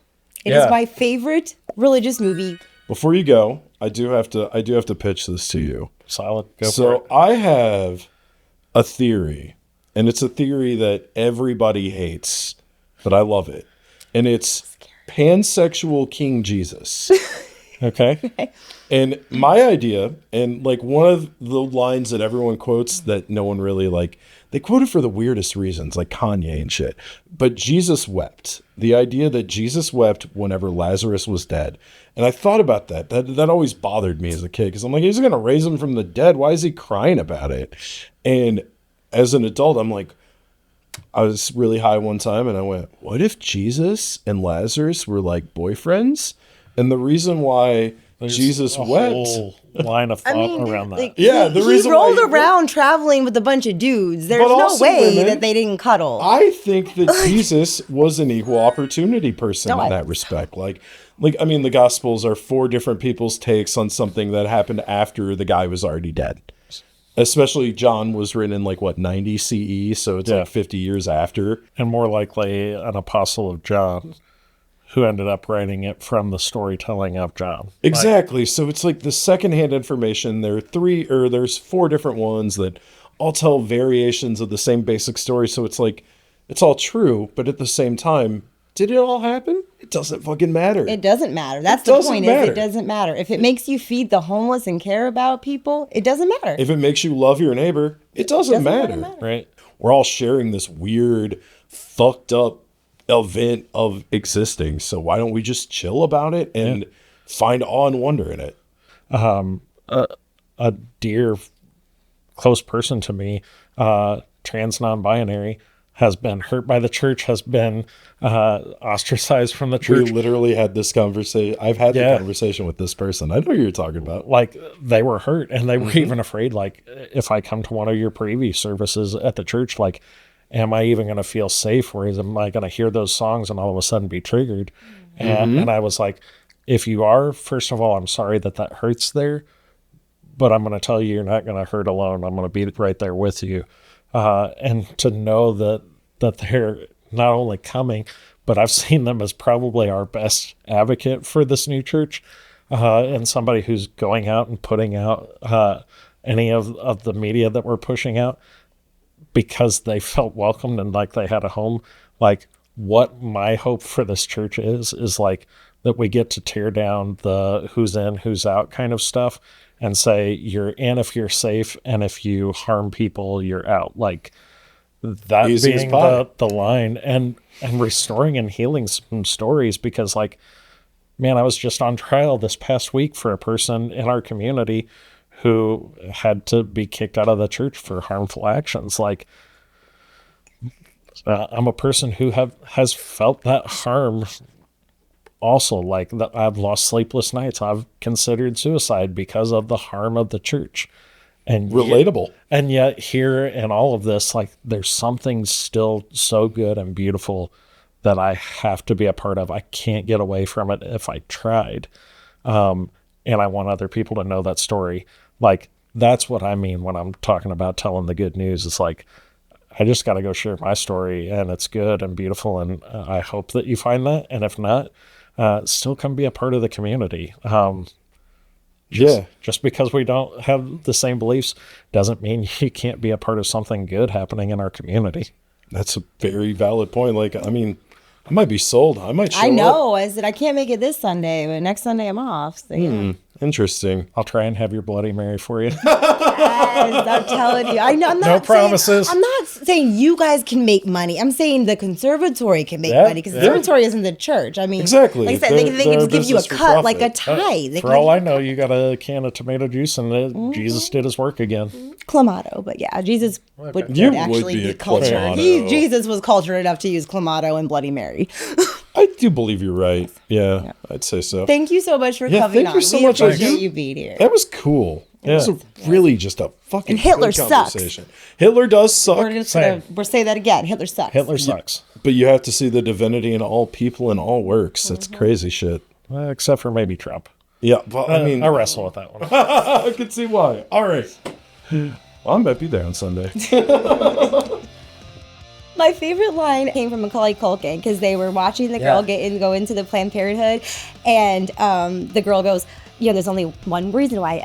It is Yeah. my favorite religious movie. Before you go, I do have to pitch this to you. Solid. Go for So it. I have a theory, and it's a theory that everybody hates, but I love it. And it's pansexual King Jesus. Okay. And my idea, and like one of the lines that everyone quotes that no one really like, they quote it for the weirdest reasons, like Kanye and shit. But Jesus wept. The idea that Jesus wept whenever Lazarus was dead. And I thought about that. That always bothered me as a kid, because I'm like, he's going to raise him from the dead. Why is he crying about it? And as an adult, I'm like, I was really high one time and I went, what if Jesus and Lazarus were like boyfriends? And the reason why Jesus a wept. whole line of thought around that. like, Yeah, he, the he reason why rolled he- around traveling with a bunch of dudes. There's But no also way women. that they didn't cuddle. I think that Jesus was an equal opportunity person No, in I that think respect. Like I mean, the Gospels are 4 different people's takes on something that happened after the guy was already dead. Especially John was written in like what, 90 CE, so it's Yeah. like 50 years after. And more likely an apostle of John who ended up writing it from the storytelling of John. Exactly. So it's like the secondhand information. There's 4 different ones that all tell variations of the same basic story. So it's like, it's all true, but at the same time, did it all happen? It doesn't fucking matter. It doesn't matter. That's It the doesn't point. matter. Is it doesn't matter. If it makes you feed the homeless and care about people, it doesn't matter. If it makes you love your neighbor, it doesn't matter. Right? We're all sharing this weird, fucked up event of existing. So why don't we just chill about it and find awe and wonder in it? A dear close person to me, trans non-binary, has been hurt by the church, has been ostracized from the We church. literally had this conversation. I've had Yeah. the conversation with this person. I know who you're talking about. Like they were hurt and they were even afraid, like, if I come to one of your preview services at the church, like, am I even going to feel safe? Or am I going to hear those songs and all of a sudden be triggered? And I was like, if you are, first of all, I'm sorry that hurts there, but I'm going to tell you, you're not going to hurt alone. I'm going to be right there with you. And to know that they're not only coming, but I've seen them as probably our best advocate for this new church, and somebody who's going out and putting out any of the media that we're pushing out because they felt welcomed and like they had a home. Like, what my hope for this church is like that we get to tear down the who's in, who's out kind of stuff and say you're in if you're safe, and if you harm people, you're out. Like that Easy as being pie. the line, and restoring and healing some stories, because like, man, I was just on trial this past week for a person in our community who had to be kicked out of the church for harmful actions. Like, I'm a person who has felt that harm also. Like, that I've lost sleepless nights. I've considered suicide because of the harm of the church. And Relatable. and yet here in all of this, like, there's something still so good and beautiful that I have to be a part of. I can't get away from it if I tried. And I want other people to know that story. Like, that's what I mean when I'm talking about telling the good news. It's like, I just got to go share my story, and it's good and beautiful. And I hope that you find that. And if not, still come be a part of the community. Just because we don't have the same beliefs doesn't mean you can't be a part of something good happening in our community. That's a very valid point. Like, I mean, I might be sold. I might show I up. know. I said I can't make it this Sunday, but next Sunday I'm off. So, Interesting. I'll try and have your Bloody Mary for you. Yes, I'm telling you. I know. I'm not No saying- promises. I'm not saying you guys can make money. I'm saying the conservatory can make Yeah, money because the conservatory isn't the church. I mean, Exactly. Like I said, They're- they can they're just give you a business for cut, like a profit. tithe. They For can all I give know, you got a can of tomato juice and Jesus did his work again. Clamato, but yeah, Jesus would You would actually be be a cultured. Clamato. Jesus was cultured enough to use Clamato and Bloody Mary. I do believe you're right. Yeah, I'd say so. Thank you so much for Yeah, coming thank on. you so We much. appreciate you being here. That was cool. It was really just a fucking And Hitler good sucks. conversation. Hitler does suck, We're just gonna say that again. Hitler sucks. Hitler sucks. but you have to see the divinity in all people and all works. That's Mm-hmm. crazy shit. Except for maybe Trump. Yeah, well, I mean, I wrestle with that one. I can see why. All right. Well, I might be there on Sunday. My favorite line came from Macaulay Culkin because they were watching the girl go into the Planned Parenthood, and the girl goes, there's only one reason why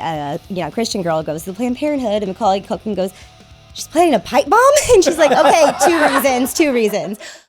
a Christian girl goes to the Planned Parenthood, and Macaulay Culkin goes, she's planting a pipe bomb, and she's like, okay, two reasons.